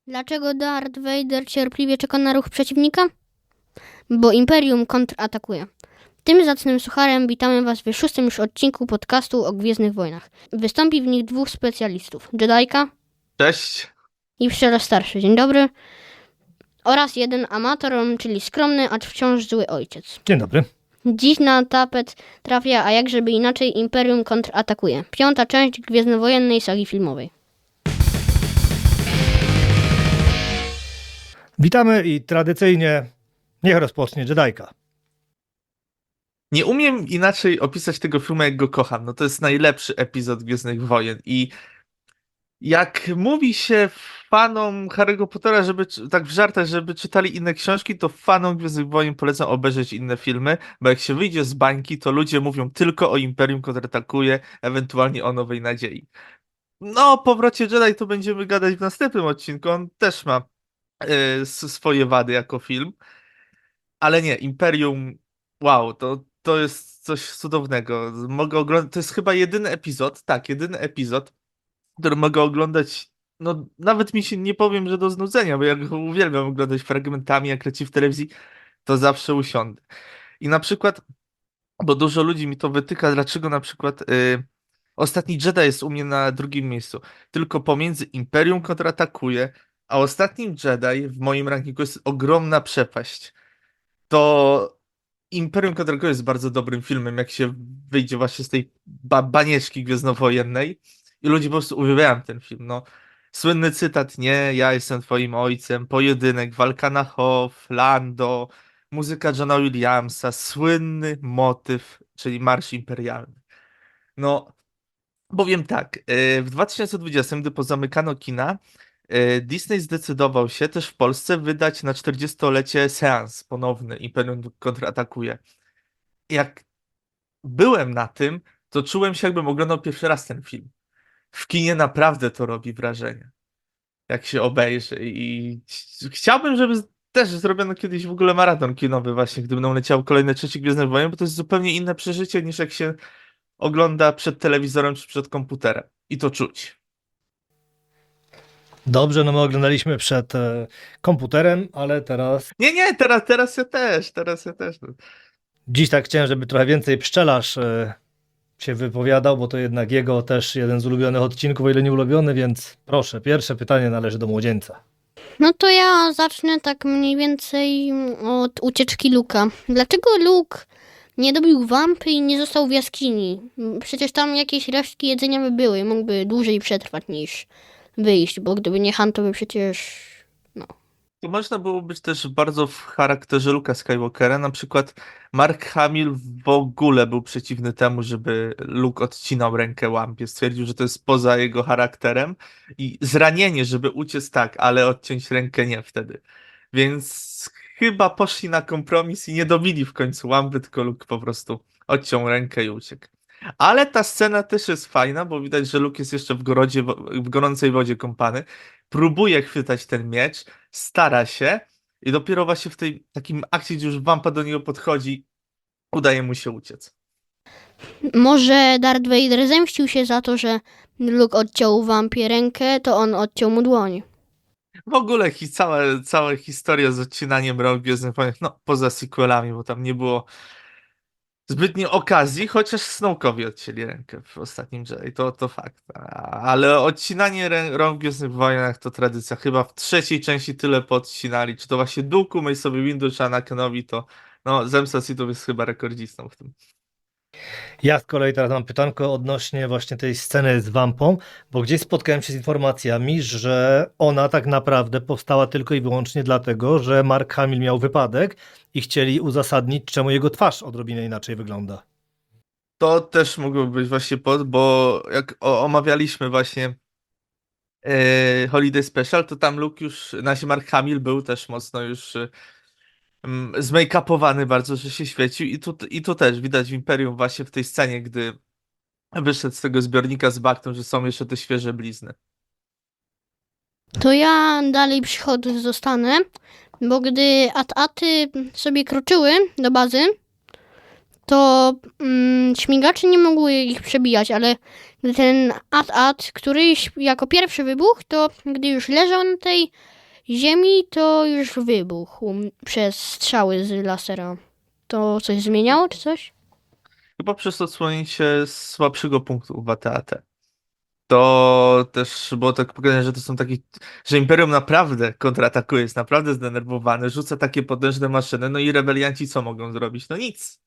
Dlaczego Darth Vader cierpliwie czeka na ruch przeciwnika? Bo Imperium kontratakuje. Tym zacnym sucharem witamy Was w 6. już odcinku podcastu o Gwiezdnych Wojnach. Wystąpi w nich 2 specjalistów. Jedajka. Cześć. I Pszczela Starszy. Dzień dobry. Oraz jeden amator, czyli skromny, acz wciąż zły ojciec. Dzień dobry. Dziś na tapet trafia, a jak żeby inaczej, Imperium kontratakuje. 5. część gwiezdnowojennej sagi filmowej. Witamy i tradycyjnie niech rozpocznie Jedajka. Nie umiem inaczej opisać tego filmu, jak go kocham. No to jest najlepszy epizod Gwiezdnych Wojen i jak mówi się fanom Harry'ego Pottera, żeby tak w żartach, żeby czytali inne książki, to fanom Gwiezdnych Wojen polecam obejrzeć inne filmy, bo jak się wyjdzie z bańki, to ludzie mówią tylko o Imperium kontratakuje, ewentualnie o Nowej Nadziei. No, o powrocie Jedi to będziemy gadać w następnym odcinku. On też ma swoje wady jako film. Ale nie, Imperium, wow, to jest coś cudownego. Mogę oglądać, to jest chyba jedyny epizod, który mogę oglądać, no nawet mi się nie powiem, że do znudzenia, bo ja go uwielbiam oglądać fragmentami, jak leci w telewizji, to zawsze usiądę. I na przykład, bo dużo ludzi mi to wytyka, dlaczego na przykład Ostatni Jedi jest u mnie na drugim miejscu, tylko pomiędzy Imperium kontratakuje, a Ostatnim Jedi w moim rankingu jest ogromna przepaść. To Imperium kontratakuje jest bardzo dobrym filmem, jak się wyjdzie właśnie z tej banieczki gwiezdnowojennej i ludzie po prostu uwielbiają ten film. No, słynny cytat, nie, ja jestem twoim ojcem, pojedynek, walka na Hoth, Lando, muzyka Johna Williamsa, słynny motyw, czyli Marsz Imperialny. No, powiem tak, w 2020, gdy pozamykano kina, Disney zdecydował się też w Polsce wydać na 40-lecie seans ponowny Imperium kontratakuje. Jak byłem na tym, to czułem się, jakbym oglądał pierwszy raz ten film. W kinie naprawdę to robi wrażenie, jak się obejrzy. I chciałbym, żeby też zrobiono kiedyś w ogóle maraton kinowy właśnie, gdy będą leciały kolejne trzecie Gwiezdne Wojny, bo to jest zupełnie inne przeżycie niż jak się ogląda przed telewizorem czy przed komputerem. I to czuć. Dobrze, no my oglądaliśmy przed komputerem, ale teraz... Nie, teraz ja też. No. Dziś tak chciałem, żeby trochę więcej Pszczelarz się wypowiadał, bo to jednak jego też jeden z ulubionych odcinków, o ile nie ulubiony, więc proszę, pierwsze pytanie należy do młodzieńca. No to ja zacznę tak mniej więcej od ucieczki Luke'a. Dlaczego Luke nie dobił wampy i nie został w jaskini? Przecież tam jakieś resztki jedzenia by były, mógłby dłużej przetrwać niż wyjść, bo gdyby nie Han, to by przecież... To można było być też bardzo w charakterze Luke'a Skywalkera. Na przykład Mark Hamill w ogóle był przeciwny temu, żeby Luke odcinał rękę Wampie. Stwierdził, że to jest poza jego charakterem i zranienie, żeby uciec tak, ale odciąć rękę nie wtedy. Więc chyba poszli na kompromis i nie dobili w końcu Wampy, tylko Luke po prostu odciął rękę i uciekł. Ale ta scena też jest fajna, bo widać, że Luke jest jeszcze w gorącej wodzie kąpany. Próbuje chwytać ten miecz, stara się i dopiero właśnie w tej takim akcie, gdzie już wampa do niego podchodzi, udaje mu się uciec. Może Darth Vader zemścił się za to, że Luke odciął wampie rękę, to on odciął mu dłoń. W ogóle cała historia z odcinaniem rąk w Gwiezdnych Wojnach, no poza sequelami, bo tam nie było zbytnio okazji, chociaż Snoke'owi odcięli rękę w Ostatnim Jedi, to fakt. Ale odcinanie rąk w Gwiezdnych Wojnach to tradycja. Chyba w trzeciej części tyle podcinali. Czy to właśnie Dooku, Mace'owi Windu, czy Anakinowi, to no, Zemsta Sithów jest chyba rekordzistą w tym. Ja z kolei teraz mam pytanko odnośnie właśnie tej sceny z wampą, bo gdzieś spotkałem się z informacjami, że ona tak naprawdę powstała tylko i wyłącznie dlatego, że Mark Hamill miał wypadek i chcieli uzasadnić, czemu jego twarz odrobinę inaczej wygląda. To też mogło być właśnie bo jak omawialiśmy właśnie Holiday Special, to tam Luke już, Mark Hamill był też mocno już zmake-upowany bardzo, że się świecił i tu też widać w Imperium właśnie w tej scenie, gdy wyszedł z tego zbiornika z baktą, że są jeszcze te świeże blizny. To ja dalej przy Hoth zostanę, bo gdy AT-ATy sobie kroczyły do bazy, to śmigacze nie mogły ich przebijać, ale gdy ten AT-AT, któryś jako pierwszy wybuch, to gdy już leżał na tej Ziemi, to już wybuchł przez strzały z lasera. To coś zmieniało, czy coś? Chyba przez odsłonięcie słabszego punktu w AT-AT. To też było tak pokazane, że to są takie, że Imperium naprawdę kontratakuje, jest naprawdę zdenerwowane, rzuca takie potężne maszyny, no i rebelianci co mogą zrobić? No nic.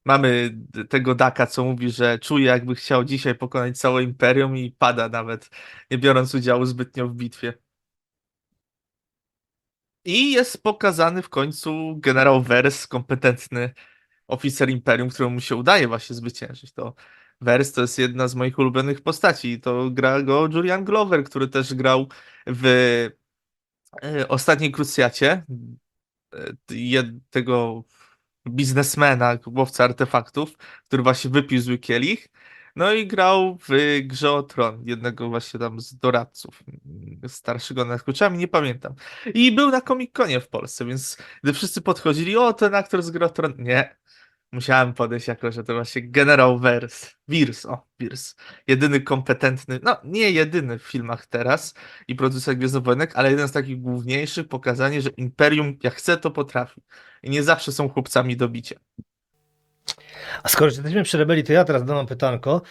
Mamy tego Daka, co mówi, że czuje, jakby chciał dzisiaj pokonać całe Imperium i pada nawet, nie biorąc udziału zbytnio w bitwie. I jest pokazany w końcu generał Vers, kompetentny oficer Imperium, któremu się udaje właśnie zwyciężyć. To Vers to jest jedna z moich ulubionych postaci. To gra go Julian Glover, który też grał w Ostatniej Krucjacie, tego biznesmena, łowca artefaktów, który właśnie wypił zły kielich. No i grał w grze o Tron, jednego właśnie tam z doradców, starszego nad kluczami, nie pamiętam. I był na Comic-Conie w Polsce, więc gdy wszyscy podchodzili, o, ten aktor z gry o Tron. Nie, musiałem podejść jako, że to właśnie generał Wirs. Jedyny kompetentny, no nie jedyny w filmach teraz i producent Gwiezdnych Wojenek, ale jeden z takich główniejszych, pokazanie, że Imperium jak chce, to potrafi. I nie zawsze są chłopcami do bicia. A skoro jesteśmy przy rebelii, to ja teraz dam pytanko.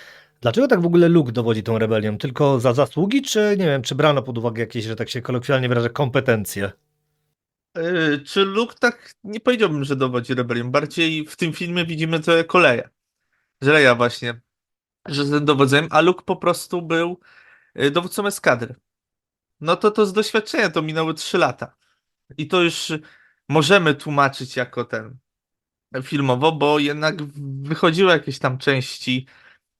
Dlaczego tak w ogóle Luke dowodzi tą rebelią? Tylko za zasługi, czy nie wiem, czy brano pod uwagę jakieś, że tak się kolokwialnie wyrażę, kompetencje? Czy Luke tak, nie powiedziałbym, że dowodzi rebelią, bardziej w tym filmie widzimy to jako Leia. Że Leia właśnie, że z tym dowodzeniem, a Luke po prostu był dowódcą eskadry. No to z doświadczenia to minęły 3 lata. I to już możemy tłumaczyć jako ten filmowo, bo jednak wychodziły jakieś tam części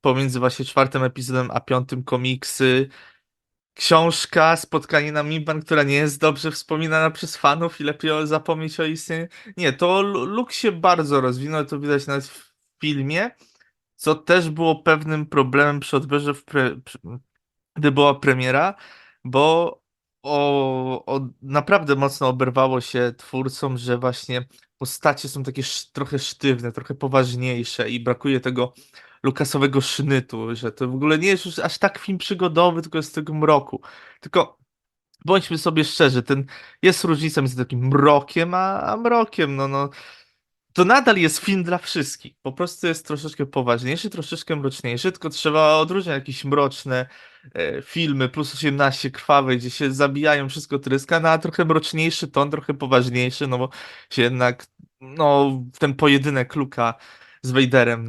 pomiędzy właśnie 4. epizodem a 5. komiksy. Książka, spotkanie na Mimban, która nie jest dobrze wspominana przez fanów i lepiej zapomnieć o istnieniu. Nie, to Luke się bardzo rozwinął, to widać nawet w filmie, co też było pewnym problemem przy odbiorze gdy była premiera, bo naprawdę mocno oberwało się twórcom, że właśnie postacie są takie trochę sztywne, trochę poważniejsze i brakuje tego lukasowego sznytu, że to w ogóle nie jest już aż tak film przygodowy, tylko jest z tego mroku. Tylko bądźmy sobie szczerzy, jest różnica między takim mrokiem a mrokiem, no. To nadal jest film dla wszystkich. Po prostu jest troszeczkę poważniejszy, troszeczkę mroczniejszy, tylko trzeba odróżniać jakieś mroczne filmy plus 18 krwawe, gdzie się zabijają, wszystko tryska, no a trochę mroczniejszy ton, trochę poważniejszy, no bo się jednak, no, ten pojedynek Luka z Vaderem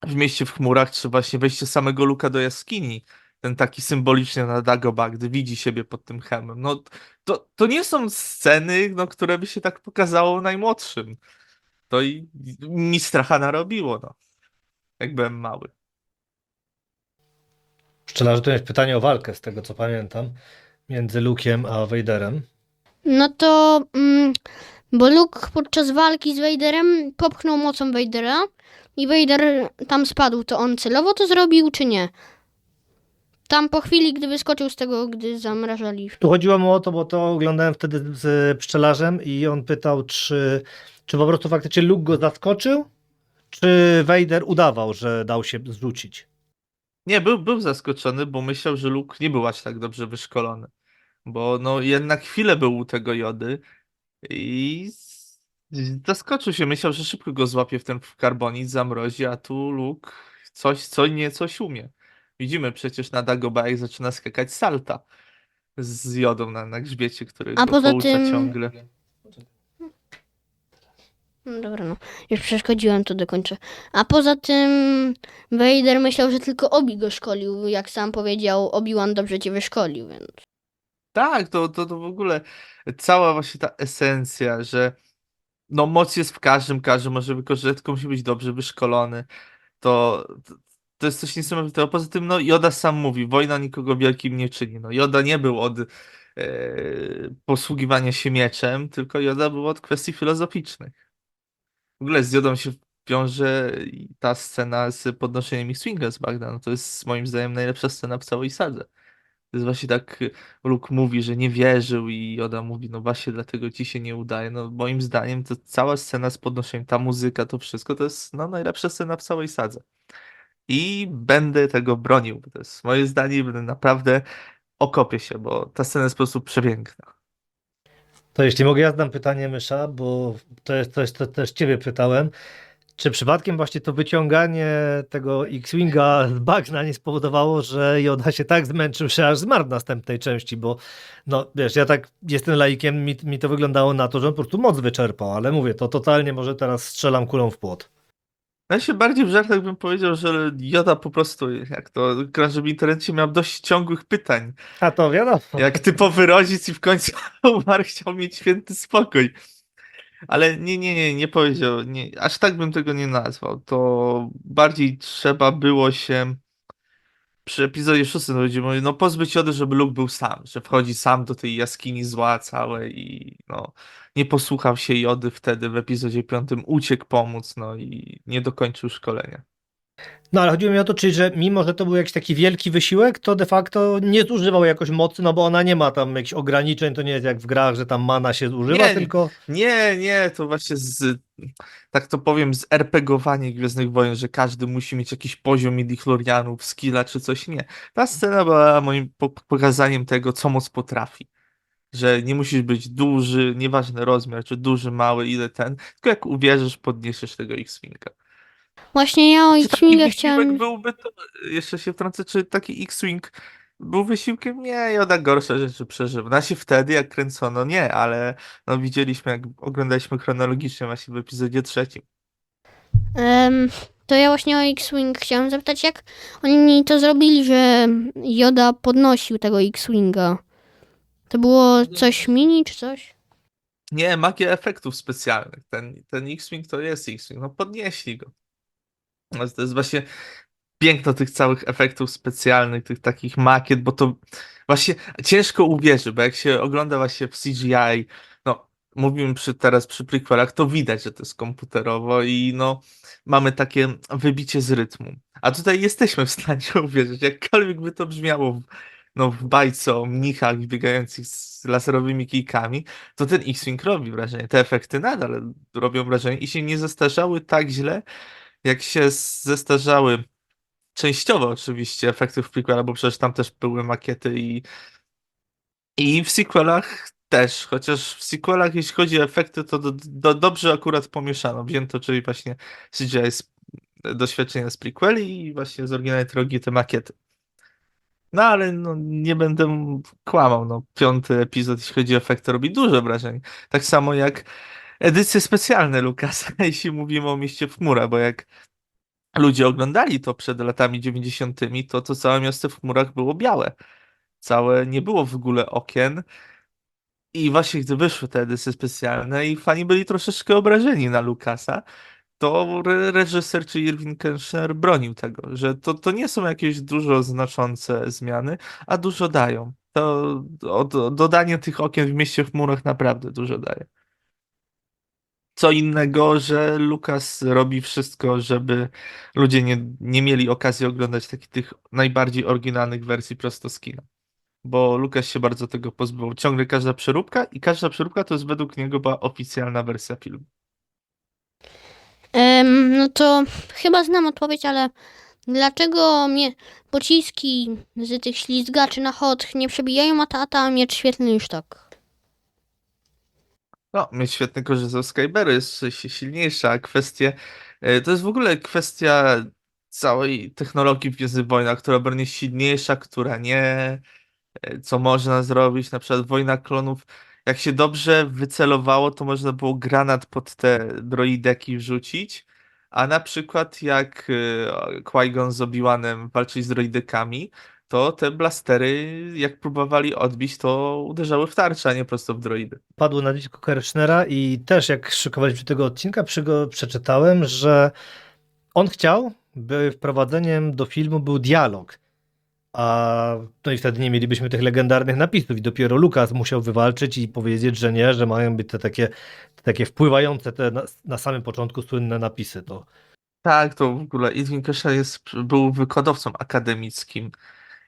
w mieście w chmurach, czy właśnie wejście samego Luka do jaskini, ten taki symboliczny na Dagobah, gdy widzi siebie pod tym hełmem. No, to nie są sceny, no, które by się tak pokazało najmłodszym. To i mi stracha narobiło, no. Jak byłem mały. Szczerze, to jest pytanie o walkę, z tego co pamiętam, między Luke'iem a Vaderem. No to, bo Luke podczas walki z Vaderem popchnął mocą Vadera i Vader tam spadł. To on celowo to zrobił, czy nie? Tam po chwili, gdy wyskoczył z tego, gdy zamrażali. Tu chodziło mu o to, bo to oglądałem wtedy z pszczelarzem i on pytał, czy po prostu faktycznie Luke go zaskoczył, czy Vader udawał, że dał się zrzucić. Nie, był zaskoczony, bo myślał, że Luke nie był aż tak dobrze wyszkolony. Bo no jednak chwilę był u tego Jody i zaskoczył się. Myślał, że szybko go złapie w karbonit, zamrozi, a tu Luke coś umie. Widzimy przecież na Dagobah, jak zaczyna skakać salta z Jodą na grzbiecie, który A go poza poucza tym- ciągle. No dobra, no. Już przeszkodziłem, to dokończę. A poza tym Vader myślał, że tylko Obi go szkolił. Jak sam powiedział, Obi-Wan dobrze cię wyszkolił, więc... Tak, to w ogóle cała właśnie ta esencja, że no moc jest w każdym może wykorzystać, tylko musi być dobrze wyszkolony. To jest coś niesamowitego. Poza tym, no Joda sam mówi, wojna nikogo wielkim nie czyni. No Joda nie był od posługiwania się mieczem, tylko Joda był od kwestii filozoficznych. W ogóle z Jodą się wiąże i ta scena z podnoszeniem ich swinga z Bagda. No to jest moim zdaniem najlepsza scena w całej sadze. To jest właśnie tak, Luke mówi, że nie wierzył i Yoda mówi, no właśnie dlatego ci się nie udaje. No moim zdaniem to cała scena z podnoszeniem, ta muzyka, to wszystko to jest no, najlepsza scena w całej sadze. I będę tego bronił, bo to jest moje zdanie i będę naprawdę okopię się, bo ta scena jest po prostu przepiękna. To jeśli mogę, ja zadam pytanie, Mysza, bo to też ciebie pytałem. Czy przypadkiem właśnie to wyciąganie tego X-Winga z bagna nie spowodowało, że Yoda się tak zmęczył, że aż zmarł w następnej części? Bo no wiesz, ja tak jestem laikiem, mi to wyglądało na to, że on po prostu moc wyczerpał, ale mówię, to totalnie może teraz strzelam kulą w płot. Ja się bardziej w żartach bym powiedział, że Yoda po prostu, jak to gracze w internecie, miał dość ciągłych pytań. A to wiadomo. Jak typowy rodzic i w końcu umarł, chciał mieć święty spokój. Ale nie powiedział, nie, aż tak bym tego nie nazwał. To bardziej trzeba było się przy epizodzie 6 ludzie mówią, no pozbyć Jody, żeby Luke był sam, że wchodzi sam do tej jaskini zła całej i no nie posłuchał się Jody wtedy w epizodzie 5, uciekł pomóc, no i nie dokończył szkolenia. No ale chodziło mi o to, czyli że mimo, że to był jakiś taki wielki wysiłek, to de facto nie zużywał jakoś mocy, no bo ona nie ma tam jakichś ograniczeń, to nie jest jak w grach, że tam mana się zużywa, Nie, tylko... nie, to właśnie tak to powiem, z RPGowanie Gwiezdnych Wojen, że każdy musi mieć jakiś poziom midichlorianów, skilla czy coś, nie. Ta scena była moim pokazaniem tego, co moc potrafi. Że nie musisz być duży, nieważny rozmiar, czy duży, mały, ile ten, tylko jak uwierzysz, podniesiesz tego X-Winga. Właśnie ja o Czy taki X-Winga wysiłek chciałem... byłby, to jeszcze się wtrącę, czy taki X-Wing był wysiłkiem? Nie, Joda gorsze rzeczy przeżył. Znaczy wtedy, jak kręcono, nie, ale no widzieliśmy, jak oglądaliśmy chronologicznie właśnie w epizodzie 3. Em, to ja właśnie o X-Wing chciałem zapytać, jak oni to zrobili, że Yoda podnosił tego X-Winga. To było coś mini czy coś? Nie, magia efektów specjalnych. Ten X-Wing to jest X-Wing, no podnieśli go. No, to jest właśnie piękno tych całych efektów specjalnych, tych takich makiet, bo to właśnie ciężko uwierzyć, bo jak się ogląda właśnie w CGI, no mówimy teraz przy prequelach, to widać, że to jest komputerowo i no mamy takie wybicie z rytmu. A tutaj jesteśmy w stanie uwierzyć, jakkolwiek by to brzmiało w bajce o mnichach biegających z laserowymi kijkami, to ten X-Wing robi wrażenie. Te efekty nadal robią wrażenie i się nie zestarzały tak źle, jak się zestarzały częściowo oczywiście efekty w prequelach, bo przecież tam też były makiety i w sequelach też, chociaż w sequelach jeśli chodzi o efekty, to dobrze akurat pomieszano, wzięto, czyli właśnie CGI doświadczenia z prequeli i właśnie z oryginalnej trylogii te makiety. No ale no, nie będę kłamał, no 5. epizod, jeśli chodzi o efekty, robi duże wrażenie. Tak samo jak edycje specjalne Lucasa, jeśli mówimy o Mieście w chmurach, bo jak ludzie oglądali to przed latami 90., to całe miasto w chmurach było białe. Całe nie było w ogóle okien. I właśnie gdy wyszły te edycje specjalne i fani byli troszeczkę obrażeni na Lucasa, to reżyser czy Irving Kershner bronił tego, że to nie są jakieś dużo znaczące zmiany, a dużo dają. Dodanie tych okien w mieście w chmurach naprawdę dużo daje. Co innego, że Lucas robi wszystko, żeby ludzie nie mieli okazji oglądać tych najbardziej oryginalnych wersji prosto z kina. Bo Lucas się bardzo tego pozbył. Ciągle każda przeróbka to jest według niego była oficjalna wersja filmu. No to chyba znam odpowiedź, ale dlaczego pociski z tych ślizgaczy na hot nie przebijają, a miecz świetlny już tak? No, mieć świetny korzystał ze Skyberu, jest silniejsza, a to jest w ogóle kwestia całej technologii w Gwiezdnych Wojnach, która będzie silniejsza, która nie, co można zrobić, na przykład Wojna Klonów, jak się dobrze wycelowało, to można było granat pod te droideki wrzucić, a na przykład jak Qui-Gon z Obi-Wanem walczyli z droidekami, to te blastery, jak próbowali odbić, to uderzały w tarczę, a nie prosto w droidy. Padło na liczku Kerschnera i też jak szykowaliśmy tego odcinka, przeczytałem, że on chciał, by wprowadzeniem do filmu był dialog. No i wtedy nie mielibyśmy tych legendarnych napisów i dopiero Lucas musiał wywalczyć i powiedzieć, że nie, że mają być te takie wpływające na samym początku słynne napisy. To Tak, to w ogóle Irving Kershner był wykładowcą akademickim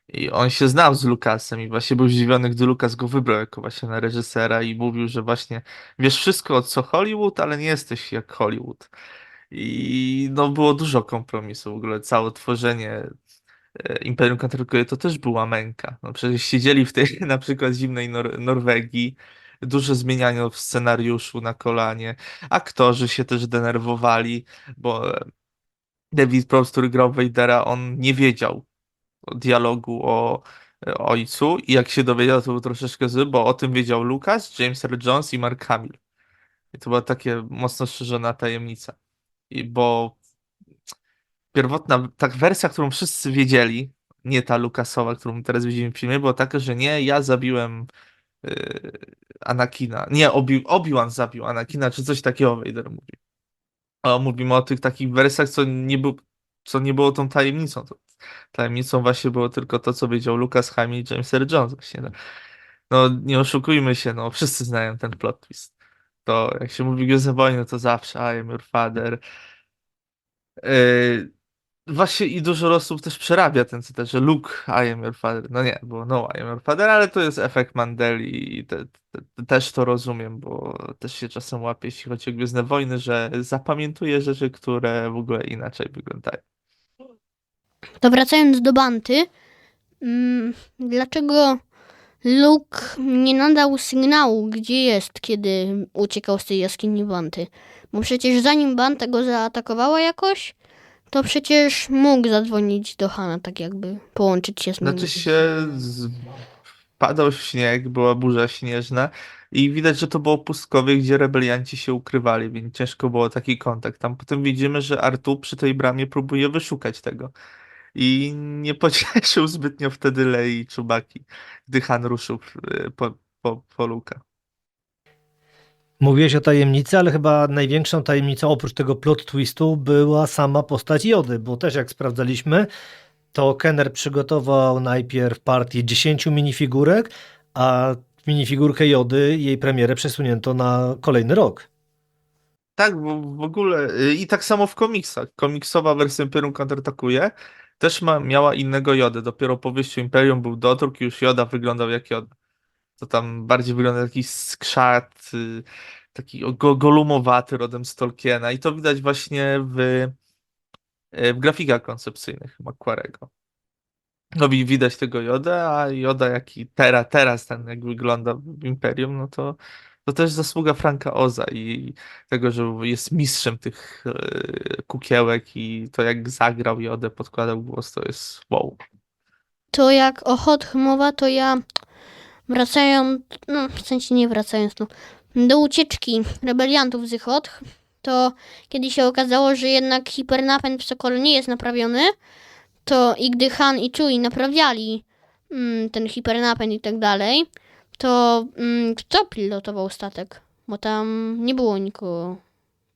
i on się znał z Lucasem i właśnie był zdziwiony, gdy Lucas go wybrał jako właśnie na reżysera i mówił, że właśnie wiesz wszystko o co Hollywood, ale nie jesteś jak Hollywood. I no było dużo kompromisów, w ogóle całe tworzenie Imperium Kontrkultury to też była męka. No przecież siedzieli w tej na przykład zimnej Norwegii, Dużo zmieniano w scenariuszu na kolanie. Aktorzy się też denerwowali, bo David Prowse, który grał Vadera, on nie wiedział o dialogu o ojcu i jak się dowiedział, to był troszeczkę zły, bo o tym wiedział Lucas, James Earl Jones i Mark Hamill. I to była takie mocno szerzona tajemnica. I bo pierwotna tak wersja, którą wszyscy wiedzieli, nie ta Lucasowa, którą teraz widzimy w filmie, była taka, że nie, ja zabiłem yy, Anakina. Nie, Obi-Wan zabił Anakina, czy coś takiego Vader mówi. A mówimy o tych takich wersjach, co nie było tą tajemnicą. Tajemnicą właśnie było tylko to, co wiedział Lucas, Hamill i James Earl Jones. Właśnie, no. No, nie oszukujmy się, no, wszyscy znają ten plot twist. To jak się mówi Gwiezdne Wojny, to zawsze I am your father. Yy, Właśnie i dużo osób też przerabia ten cytat, że Luke, I am your father. No nie, było no, I am your father, ale to jest efekt Mandeli i też to rozumiem, bo też się czasem łapie, jeśli chodzi o Gwiezdne Wojny, że zapamiętuję rzeczy, które w ogóle inaczej wyglądają. To wracając do Banty, dlaczego Luke nie nadał sygnału, gdzie jest, kiedy uciekał z tej jaskini Banty? Bo przecież zanim Banta go zaatakowała jakoś, to przecież mógł zadzwonić do Hana, tak jakby połączyć się z nim. Znaczy się padał śnieg, była burza śnieżna i widać, że to było pustkowie, gdzie rebelianci się ukrywali, więc ciężko było taki kontakt. Tam potem widzimy, że Artu przy tej bramie próbuje wyszukać tego. I nie pocieszył zbytnio wtedy Lei i Chewbacci, gdy Han ruszył po Luka. Mówiłeś o tajemnicy, ale chyba największą tajemnicą oprócz tego plot twistu była sama postać Jody, bo też jak sprawdzaliśmy, to Kenner przygotował najpierw partię 10 minifigurek, a minifigurkę Jody, jej premierę przesunięto na kolejny rok. Tak, bo w ogóle i tak samo w komiksach. Komiksowa wersja Imperium kontratakuje też miała innego Jodę. Dopiero po wyjściu Imperium był dodruk i już Joda wyglądał jak Joda. To tam bardziej wygląda jak jakiś skrzat, taki golumowaty rodem z Tolkiena i to widać właśnie w grafikach koncepcyjnych Macquarego. No i widać tego Jodę, a Joda jaki teraz ten jak wygląda w Imperium, no to też zasługa Franka Oza i tego, że jest mistrzem tych kukiełek i to jak zagrał Jodę, podkładał głos, to jest wow. To jak o Hoth mowa, to ja wracając, no w sensie nie wracając, no, do ucieczki rebeliantów z Hoth, to kiedy się okazało, że jednak hipernapęd w Sokole nie jest naprawiony, to i gdy Han i Chewie naprawiali ten hipernapęd i tak dalej, to kto pilotował statek? Bo tam nie było nikogo.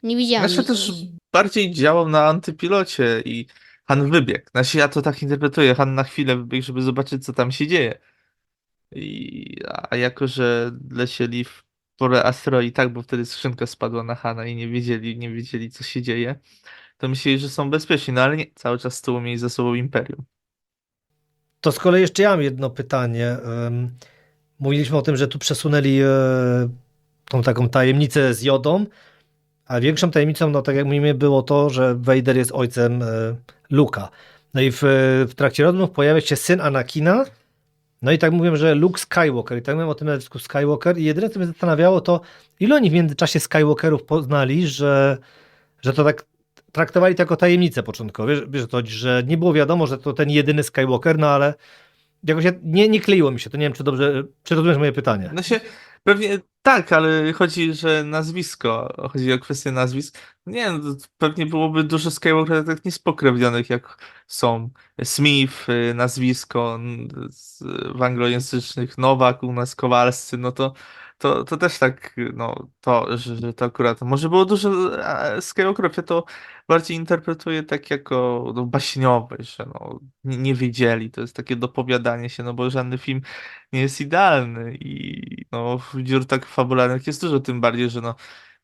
Nie widziałam Znaczy nikogo. też bardziej działał na antypilocie i Han wybiegł. Znaczy ja to tak interpretuję. Han na chwilę wybiegł, żeby zobaczyć, co tam się dzieje. A jako, że lecieli w porę asteroid, tak, bo wtedy skrzynka spadła na Hana i nie wiedzieli, co się dzieje, to myśleli, że są bezpieczni, no ale nie, cały czas z tyłu mieli za sobą Imperium. To z kolei jeszcze ja mam jedno pytanie. Mówiliśmy o tym, że tu przesunęli tą taką tajemnicę z Jodą, a większą tajemnicą, no tak jak mówimy, było to, że Vader jest ojcem Luka. No i w trakcie rozmów pojawia się syn Anakina, no i tak mówią, że Luke Skywalker, i tak mówią o tym nazwisku Skywalker i jedyne, co mnie zastanawiało, to ile oni w międzyczasie Skywalkerów poznali, że to tak traktowali to jako tajemnicę początkowo. Wiesz o to chodzi, że nie było wiadomo, że to ten jedyny Skywalker, no ale jakoś nie kleiło mi się, to nie wiem, czy rozumiesz moje pytanie. No się, pewnie tak, ale chodzi o kwestię nazwisk. Nie, no, to pewnie byłoby dużo Skywalkerów tak niespokrewnionych, jak są Smith, nazwisko w anglojęzycznych, Nowak, u nas Kowalscy, no to też tak, no, że to akurat, może było dużo Skywalkerów, ja to bardziej interpretuję tak jako no, baśniowe, że no, nie wiedzieli, to jest takie dopowiadanie się, no bo żadny film nie jest idealny i no, dziur tak fabularnych jest dużo, tym bardziej, że no,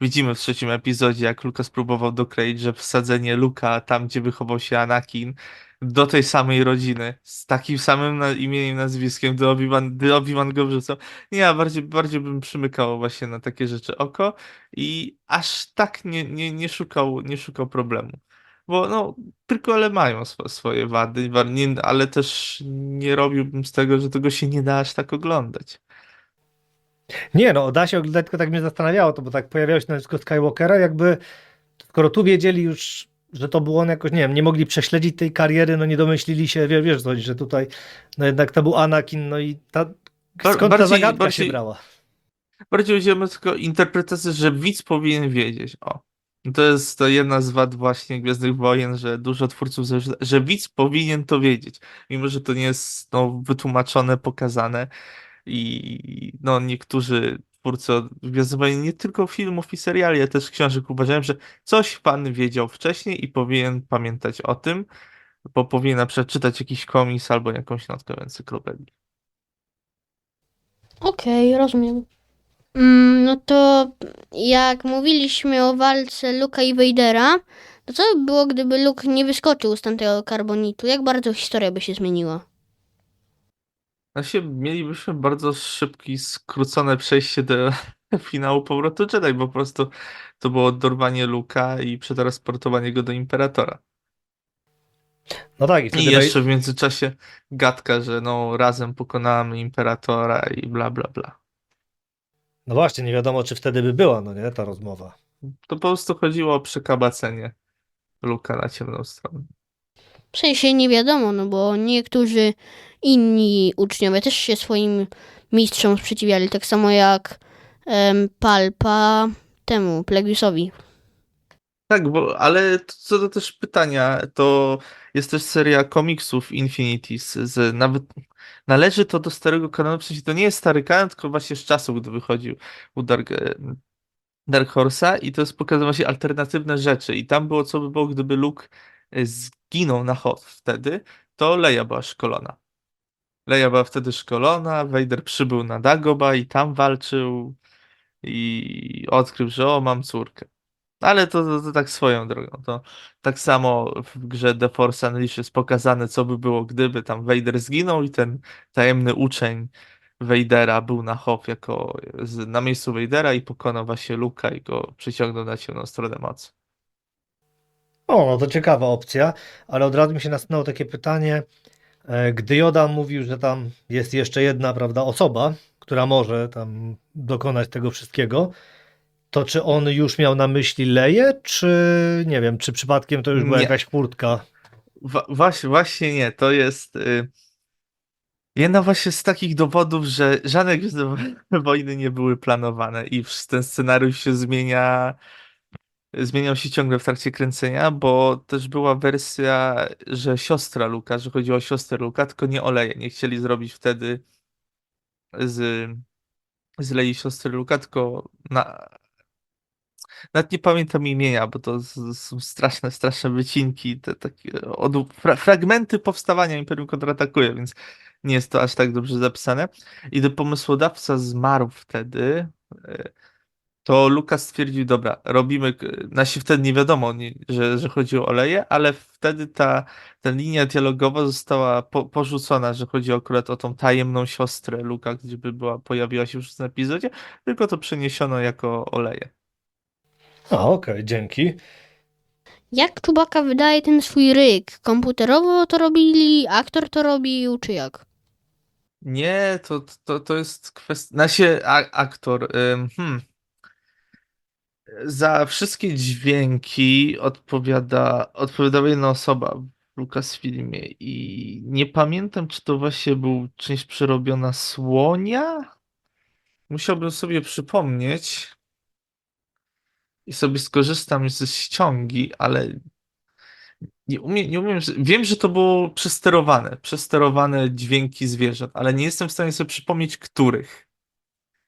widzimy w trzecim epizodzie, jak Lucas próbował dokleić, że wsadzenie Luka tam, gdzie wychował się Anakin, do tej samej rodziny, z takim samym imieniem, nazwiskiem, gdy Obi-Wan go wrzucał. Nie, ja bardziej bym przymykał właśnie na takie rzeczy oko i aż tak nie szukał problemu. Bo no, tylko ale mają swoje wady, ale też nie robiłbym z tego, że tego się nie da aż tak oglądać. Nie no, da się oglądać, tylko tak mnie zastanawiało to, bo tak pojawiało się nazwisko Skywalkera, jakby skoro tu wiedzieli już, że to był on jakoś, nie wiem, nie mogli prześledzić tej kariery, no nie domyślili się, wiesz co chodzi, że tutaj no jednak to był Anakin, no i skąd ta Bardziej, zagadka się bardziej, brała? bardziej wziąłem tylko interpretację, że widz powinien wiedzieć. O. To jest to jedna z wad właśnie Gwiezdnych Wojen, że dużo twórców, że widz powinien to wiedzieć. Mimo, że to nie jest no, wytłumaczone, pokazane i no, niektórzy twórcy od Gwiezdnych Wojen, nie tylko filmów i seriali, ale też książek uważają, że coś pan wiedział wcześniej i powinien pamiętać o tym, bo powinien na przykład czytać jakiś komiks albo jakąś notkę w encyklopedii. Okej, rozumiem. No to jak mówiliśmy o walce Luka i Vadera, to co by było, gdyby Luke nie wyskoczył z tamtego karbonitu? Jak bardzo historia by się zmieniła? Znaczy, mielibyśmy bardzo szybki, skrócone przejście do finału Powrotu Jedi, bo po prostu to było dorwanie Luka i przetransportowanie go do Imperatora. No tak, i I wtedy jeszcze w międzyczasie gadka, że no razem pokonamy Imperatora i bla bla bla. no właśnie, nie wiadomo, czy wtedy by była, no nie, ta rozmowa. To po prostu chodziło o przekabacenie Luka na ciemną stronę. W sensie nie wiadomo, no bo niektórzy inni uczniowie też się swoim mistrzom sprzeciwiali, tak samo jak Palpa temu, Plegiusowi. Tak, ale co do też pytania, to jest też seria komiksów Infinities, nawet należy to do starego kanonu, w sensie to nie jest stary kanon, tylko właśnie z czasu, gdy wychodził u Dark Horse'a i to jest pokazywane właśnie alternatywne rzeczy i tam było, co by było, gdyby Luke zginął na Hoth wtedy, to Leia była szkolona. Leia była wtedy szkolona, Vader przybył na Dagobah i tam walczył i odkrył, że o, mam córkę. Ale to tak swoją drogą. To tak samo w grze The Force Unleashed jest pokazane, co by było, gdyby tam Vader zginął i ten tajemny uczeń Vadera był na Hoth na miejscu Vadera i pokonał właśnie Luke'a i go przyciągnął na ciemną stronę mocy. O, no to ciekawa opcja, ale od razu mi się nasunęło takie pytanie, gdy Yoda mówił, że tam jest jeszcze jedna, prawda, osoba, która może tam dokonać tego wszystkiego, to czy on już miał na myśli Leję, czy nie wiem, czy przypadkiem to już była Nie, jakaś furtka? właśnie nie. To jest jedna właśnie z takich dowodów, że żadne Gwiezdne Wojny nie były planowane i ten scenariusz się zmieniał się ciągle w trakcie kręcenia, bo też była wersja, że siostra Luka, że chodziło o siostrę Luka, tylko nie o Leję. Nie chcieli zrobić wtedy z, z Lei siostry Luka, tylko nawet nie pamiętam imienia, bo to są straszne, straszne wycinki, te takie fragmenty powstawania Imperium kontratakuje, więc nie jest to aż tak dobrze zapisane. I gdy pomysłodawca zmarł wtedy, to Lukas stwierdził, dobra, robimy, nasi wtedy nie wiadomo, że chodziło o Leję, ale wtedy ta linia dialogowa została porzucona, że chodzi akurat o tą tajemną siostrę Luka, gdzie by pojawiła się w szóstym epizodzie, tylko to przeniesiono jako o Leję. A, okej, dzięki. Jak Czubaka wydaje ten swój ryk? Komputerowo to robili, aktor to robił, czy jak? Nie, to jest kwestia. Aktor. Za wszystkie dźwięki odpowiadała jedna osoba w Lucasfilmie i nie pamiętam, czy to właśnie był część przerobiona Słonia. Musiałbym sobie przypomnieć i sobie skorzystam ze ściągi, ale nie umiem. Wiem, że to było przesterowane dźwięki zwierząt, ale nie jestem w stanie sobie przypomnieć, których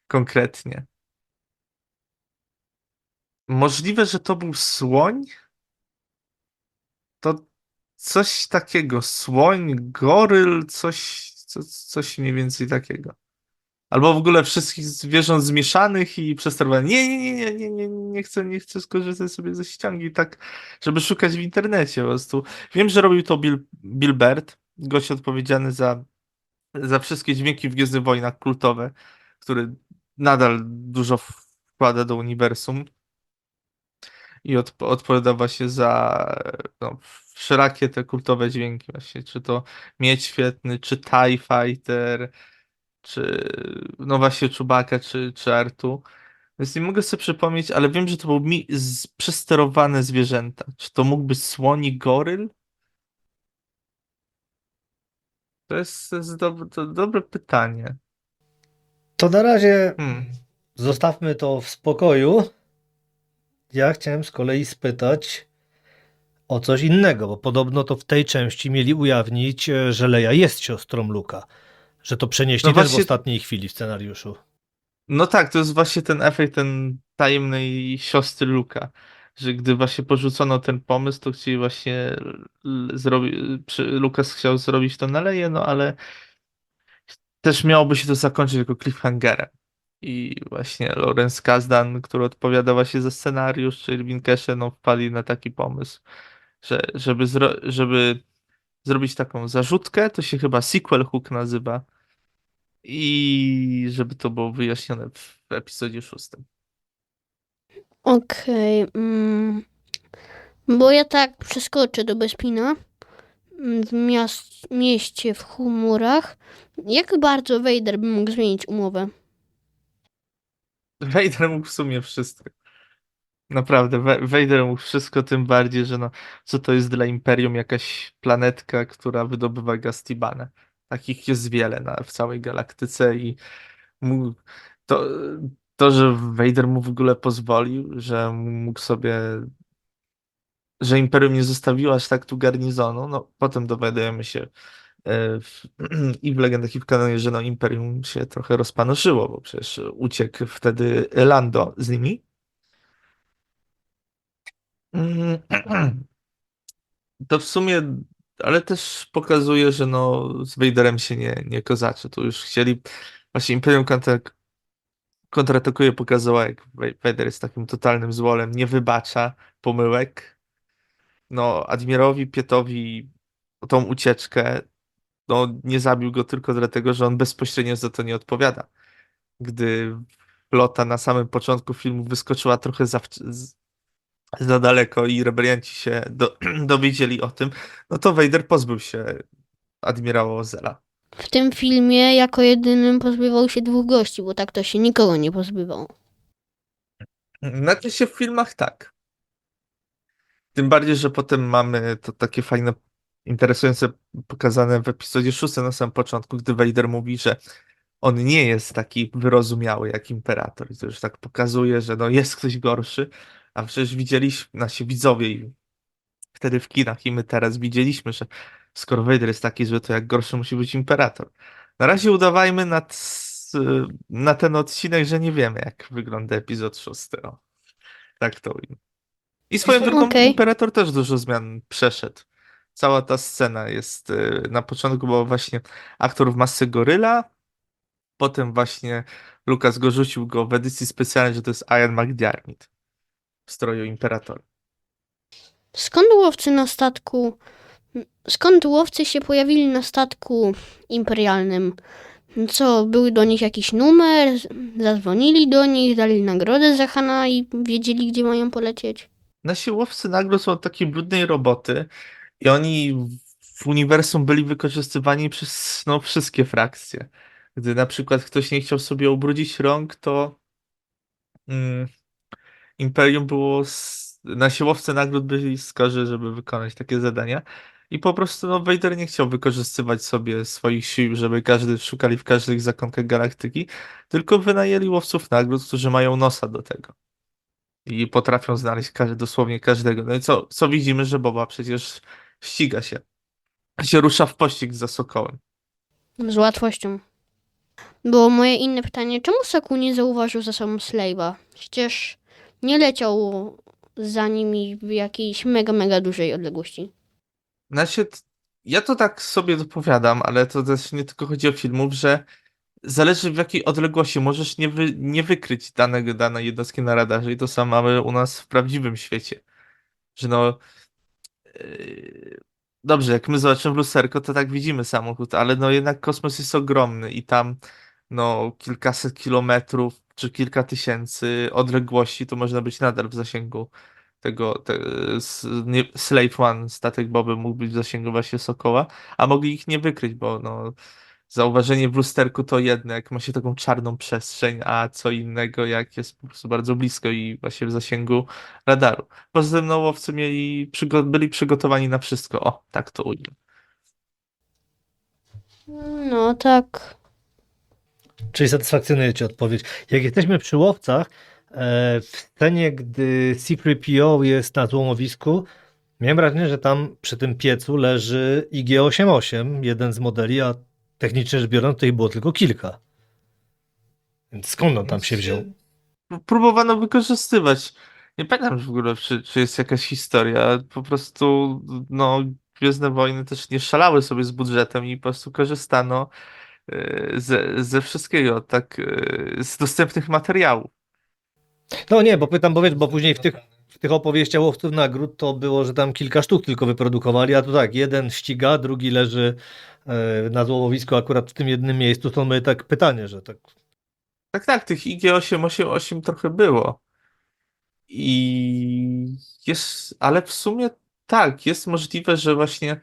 konkretnie. Możliwe, że to był słoń? To coś takiego. Słoń, goryl, coś mniej więcej takiego. Albo w ogóle wszystkich zwierząt zmieszanych i przesterowanych. Nie chcę skorzystać sobie ze ściągi tak, żeby szukać w internecie po prostu. Wiem, że robił to Bill Bird, gość odpowiedzialny za wszystkie dźwięki w Gwiezdnych Wojnach kultowe, który nadal dużo wkłada do uniwersum i odpowiada właśnie za no, wszelakie te kultowe dźwięki właśnie, czy to Miedź Świetny, czy TIE Fighter, czy no właśnie Chewbacca, czy Artu. Więc nie mogę sobie przypomnieć, ale wiem, że to był przesterowane zwierzęta. Czy to mógł być słonik, goryl? To dobre pytanie. To na razie Hmm. zostawmy to w spokoju. Ja chciałem z kolei spytać o coś innego, bo podobno to w tej części mieli ujawnić, że Leia jest siostrą Luka. Że to przenieśli No też w właśnie, ostatniej chwili w scenariuszu. no tak, to jest właśnie ten efekt ten tajemnej siostry Luka, że gdy właśnie porzucono ten pomysł, to chcieli właśnie zrobić, Lukas chciał zrobić to na Leję, no ale też miałoby się to zakończyć jako cliffhangerem. I właśnie Lawrence Kasdan, który odpowiada właśnie za scenariusz, czy Irvin Keshe, no wpadli na taki pomysł, że żeby zrobić taką zarzutkę, to się chyba sequel Hook nazywa, i żeby to było wyjaśnione w epizodzie 6. Okej. Bo ja tak przeskoczę do Bespina. W mieście w chmurach. Jak bardzo Vader by mógł zmienić umowę? Vader mógł w sumie wszystko. Naprawdę, Vader mógł wszystko, tym bardziej, że no, co to jest dla Imperium jakaś planetka, która wydobywa gaz Tibane. Takich jest wiele w całej galaktyce i mógł, to, to, że Vader mu w ogóle pozwolił, że mógł sobie, że Imperium nie zostawiło aż tak tu garnizonu, no potem dowiadujemy się w, i w legendach, i w kanonie, że no Imperium się trochę rozpanoszyło, bo przecież uciekł wtedy Lando z nimi. Mm, To w sumie, ale też pokazuje, że no z Vaderem się nie kozaczy. Tu już chcieli, właśnie Imperium kontratakuje, pokazała, jak Vader jest takim totalnym złolem, nie wybacza pomyłek. No, Admirowi Pietowi tą ucieczkę, no nie zabił go tylko dlatego, że on bezpośrednio za to nie odpowiada. Gdy flota na samym początku filmu wyskoczyła trochę za daleko i rebelianci się dowiedzieli o tym, no to Vader pozbył się admirała Ozela. W tym filmie jako jedynym pozbywał się 2 gości, bo tak to się nikogo nie pozbywał. Znaczy się w filmach tak. Tym bardziej, że potem mamy to takie fajne, interesujące pokazane w epizodzie 6 na samym początku, gdy Vader mówi, że on nie jest taki wyrozumiały jak Imperator. I to już tak pokazuje, że no jest ktoś gorszy, a przecież widzieliśmy, nasi widzowie i wtedy w kinach i my teraz widzieliśmy, że skoro Vader jest taki zły, to jak gorszy musi być Imperator. Na razie udawajmy na ten odcinek, że nie wiemy, jak wygląda epizod 6. O, tak to ujmę. I swoją drogą Okej. Imperator też dużo zmian przeszedł. Cała ta scena jest na początku była właśnie aktor w masce goryla, potem właśnie Lucas go rzucił go w edycji specjalnej, że to jest Ian McDiarmid w stroju Imperatora. Skąd łowcy na statku... Skąd łowcy się pojawili na statku imperialnym? Co, był do nich jakiś numer? Zadzwonili do nich, dali nagrodę za Hana i wiedzieli, gdzie mają polecieć? Nasi łowcy nagród są takiej brudnej roboty i oni w uniwersum byli wykorzystywani przez no, wszystkie frakcje. Gdy na przykład ktoś nie chciał sobie ubrudzić rąk, to mm, Imperium było. Nasi łowcy nagród byli skorzy, żeby wykonać takie zadania. I po prostu no, Vader nie chciał wykorzystywać sobie swoich sił, żeby szukali w każdych zakątkach galaktyki, tylko wynajęli łowców nagród, którzy mają nosa do tego. I potrafią znaleźć dosłownie każdego. No i co widzimy, że Boba przecież ściga się rusza w pościg za Sokołem. Z łatwością. Było moje inne pytanie, czemu Saku nie zauważył za sobą Slave'a? Przecież nie leciał za nimi w jakiejś mega dużej odległości. Znaczy, ja to tak sobie dopowiadam, ale to też nie tylko chodzi o filmów, że zależy w jakiej odległości możesz nie wykryć danej jednostki na radarze i to samo mamy u nas w prawdziwym świecie. Że no, dobrze, jak my zobaczymy w lusterko, to tak widzimy samochód, ale no jednak kosmos jest ogromny i tam no kilkaset kilometrów czy kilka tysięcy odległości to można być nadal w zasięgu Slave One, statek Boby mógł być w zasięgu właśnie Sokoła, a mogli ich nie wykryć, bo no Zauważenie w lusterku to jedno, jak ma się taką czarną przestrzeń, a co innego, jak jest po prostu bardzo blisko i właśnie w zasięgu radaru. Poza tym no, łowcy byli przygotowani na wszystko. O, tak to ujmę. No tak. Czyli satysfakcjonuje Cię odpowiedź. Jak jesteśmy przy łowcach, w scenie, gdy C-3PO jest na złomowisku, miałem wrażenie, że tam przy tym piecu leży IG-88, jeden z modeli, a technicznie rzecz biorąc, to ich było tylko kilka. Więc skąd on tam się wziął? Próbowano wykorzystywać. Nie pamiętam w ogóle, czy jest jakaś historia. Po prostu, no, Gwiezdne Wojny też nie szalały sobie z budżetem i po prostu korzystano ze wszystkiego, tak, z dostępnych materiałów. No nie, bo pytam, bo wiesz, bo później w tych opowieściach łowców nagród to było, że tam kilka sztuk tylko wyprodukowali, a tu tak, jeden ściga, drugi leży na złomowisku akurat w tym jednym miejscu. To moje tak pytanie, że tak. Tak, tak, tych IG-888 trochę było. I jest, ale w sumie tak, jest możliwe, że właśnie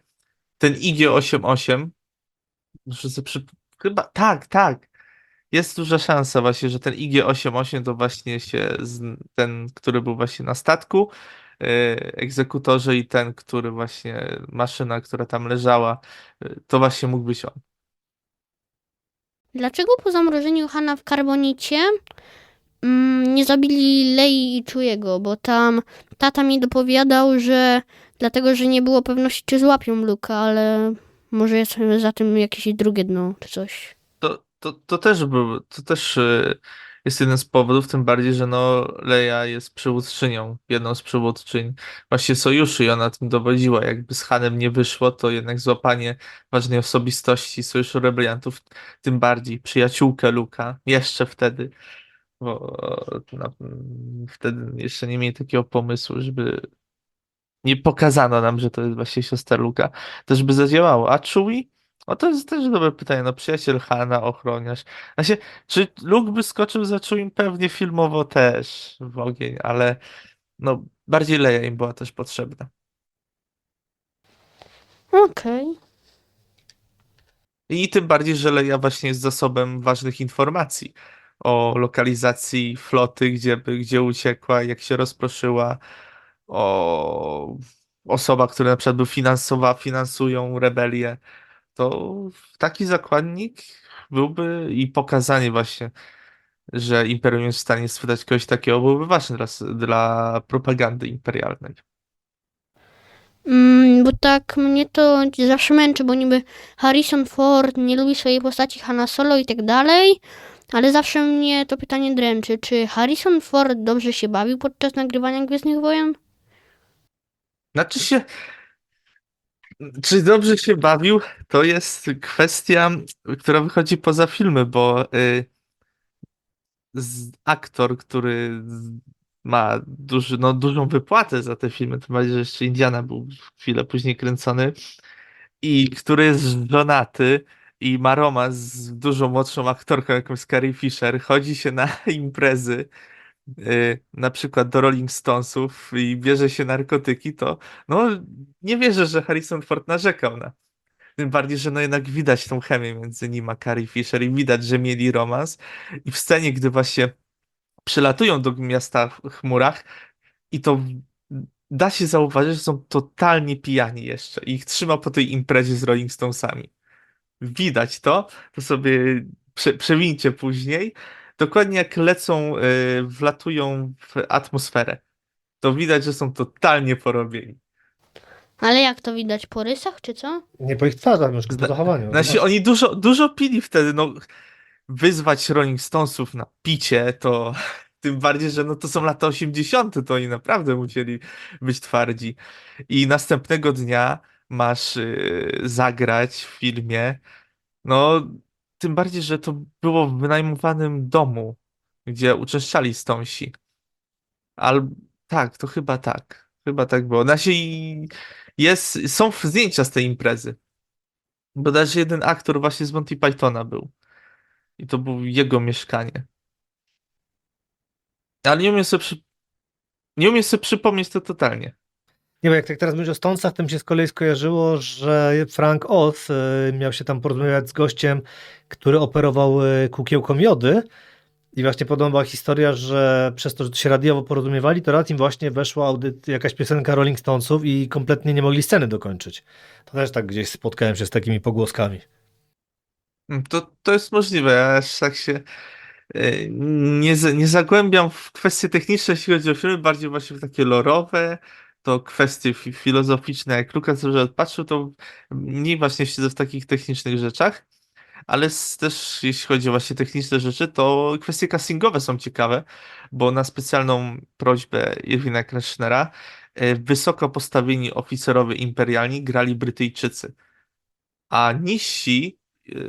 ten IG-88, że chyba, tak, tak. Jest duża szansa właśnie, że ten IG-88 to właśnie ten, który był właśnie na statku, egzekutorze i ten, który właśnie, maszyna, która tam leżała, to właśnie mógł być on. Dlaczego po zamrożeniu Hana w karbonicie nie zabili Lei i Chewiego? Bo tam tata mi dopowiadał, że dlatego, że nie było pewności, czy złapią Luka, ale może jest za tym jakieś drugie dno, czy coś. To też jest jeden z powodów, tym bardziej, że no Leia jest przywódczynią, jedną z przywódczyń właśnie sojuszu i ona tym dowodziła. Jakby z Hanem nie wyszło, to jednak złapanie ważnej osobistości sojuszu rebeliantów, tym bardziej przyjaciółkę Luka, jeszcze wtedy, bo no, wtedy jeszcze nie mieli takiego pomysłu, żeby nie pokazano nam, że to jest właśnie siostra Luka, też by zadziałało. A Chewie? O, to jest też dobre pytanie. No, przyjaciel Hana, ochroniarz. Znaczy, czy Luke by skoczył za Chewiem? Pewnie filmowo też w ogień, ale no, bardziej Leia im była też potrzebna. Okej. I tym bardziej, że Leia właśnie jest zasobem ważnych informacji o lokalizacji floty, gdzie uciekła, jak się rozproszyła, o osobach, które na przykład finansują rebelię. To taki zakładnik byłby i pokazanie właśnie, że Imperium jest w stanie sprzedać kogoś takiego, byłby ważny dla propagandy imperialnej. Bo tak mnie to zawsze męczy, bo niby Harrison Ford nie lubi swojej postaci Hanna Solo i tak dalej, ale zawsze mnie to pytanie dręczy, czy Harrison Ford dobrze się bawił podczas nagrywania Gwiezdnych Wojen? Znaczy się, czy dobrze się bawił, to jest kwestia, która wychodzi poza filmy, bo aktor, który ma dużą wypłatę za te filmy, tym bardziej, że jeszcze Indiana był chwilę później kręcony, i który jest żonaty i ma romans z dużo młodszą aktorką, jakąś Carrie Fisher, chodzi się na imprezy, na przykład do Rolling Stonesów i bierze się narkotyki, to no nie wierzę, że Harrison Ford narzekał na. Tym bardziej, że no jednak widać tą chemię między nim a Carrie Fisher i widać, że mieli romans. I w scenie, gdy właśnie przylatują do miasta w chmurach i to da się zauważyć, że są totalnie pijani jeszcze i ich trzyma po tej imprezie z Rolling Stonesami. Widać to sobie przewincie później. Dokładnie jak lecą, wlatują w atmosferę. To widać, że są totalnie porobieni. Ale jak to widać, po rysach, czy co? Nie po ich twarzach, już po zachowaniu. Znaczy, oni dużo pili wtedy, no wyzwać Rolling Stonesów na picie, to tym bardziej, że no to są lata 80., to oni naprawdę musieli być twardzi. I następnego dnia masz zagrać w filmie, no tym bardziej, że to było w wynajmowanym domu, gdzie uczęszczali Stonesi. Al tak, to chyba tak. Chyba tak było. Są zdjęcia z tej imprezy. Bodajże jeden aktor właśnie z Monty Pythona był. I to było jego mieszkanie. Ale nie umiem sobie przypomnieć to totalnie. Nie, bo jak tak teraz mówisz o Stonesach, to mi się z kolei skojarzyło, że Frank Oz miał się tam porozmawiać z gościem, który operował kukiełką Jody i właśnie podobna była historia, że przez to, że się radiowo porozumiewali, to raz im właśnie weszła jakaś piosenka Rolling Stonesów i kompletnie nie mogli sceny dokończyć. To też tak gdzieś spotkałem się z takimi pogłoskami. To jest możliwe, ja aż tak się nie zagłębiam w kwestie techniczne, jeśli chodzi o filmy, bardziej właśnie w takie lorowe, to kwestie filozoficzne, jak Lukas dobrze odpatrzył, to mniej właśnie siedzę w takich technicznych rzeczach, ale też jeśli chodzi o właśnie techniczne rzeczy, to kwestie castingowe są ciekawe, bo na specjalną prośbę Irwina Kretschnera wysoko postawieni oficerowie imperialni grali Brytyjczycy, a niżsi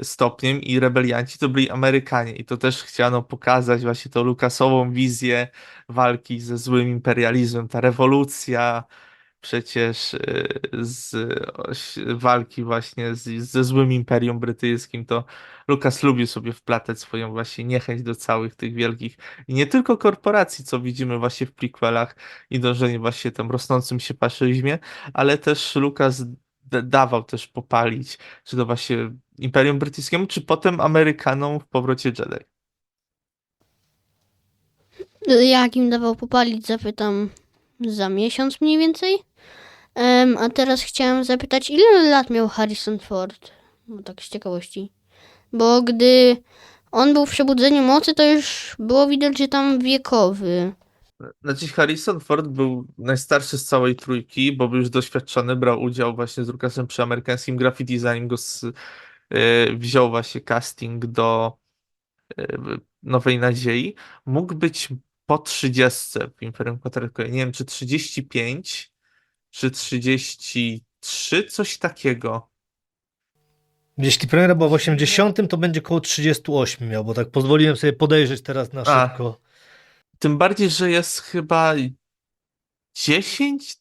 stopniem i rebelianci to byli Amerykanie i to też chciano pokazać właśnie tą Lukasową wizję walki ze złym imperializmem, ta rewolucja przecież walki właśnie ze złym imperium brytyjskim, to Lukas lubił sobie wplatać swoją właśnie niechęć do całych tych wielkich i nie tylko korporacji, co widzimy właśnie w prequelach i dążenie właśnie tam rosnącym się faszyzmie, ale też Lukas dawał też popalić, czy to właśnie Imperium Brytyjskiemu, czy potem Amerykanom w Powrocie Jedi. Jak im dawał popalić, zapytam za miesiąc mniej więcej. A teraz chciałam zapytać, ile lat miał Harrison Ford? No tak z ciekawości. Bo gdy on był w Przebudzeniu Mocy, to już było widać, że tam wiekowy. Znaczy Harrison Ford był najstarszy z całej trójki, bo był już doświadczony, brał udział właśnie z Lucasem przy amerykańskim Graffiti, zanim go wziął właśnie casting do e, Nowej Nadziei. Mógł być po 30 w Imperium Kontratakuję. Nie wiem, czy 35, czy 33, coś takiego. Jeśli premiera była w 80, to będzie koło 38 miał, bo tak pozwoliłem sobie podejrzeć teraz na A, szybko. tym bardziej, że jest chyba 10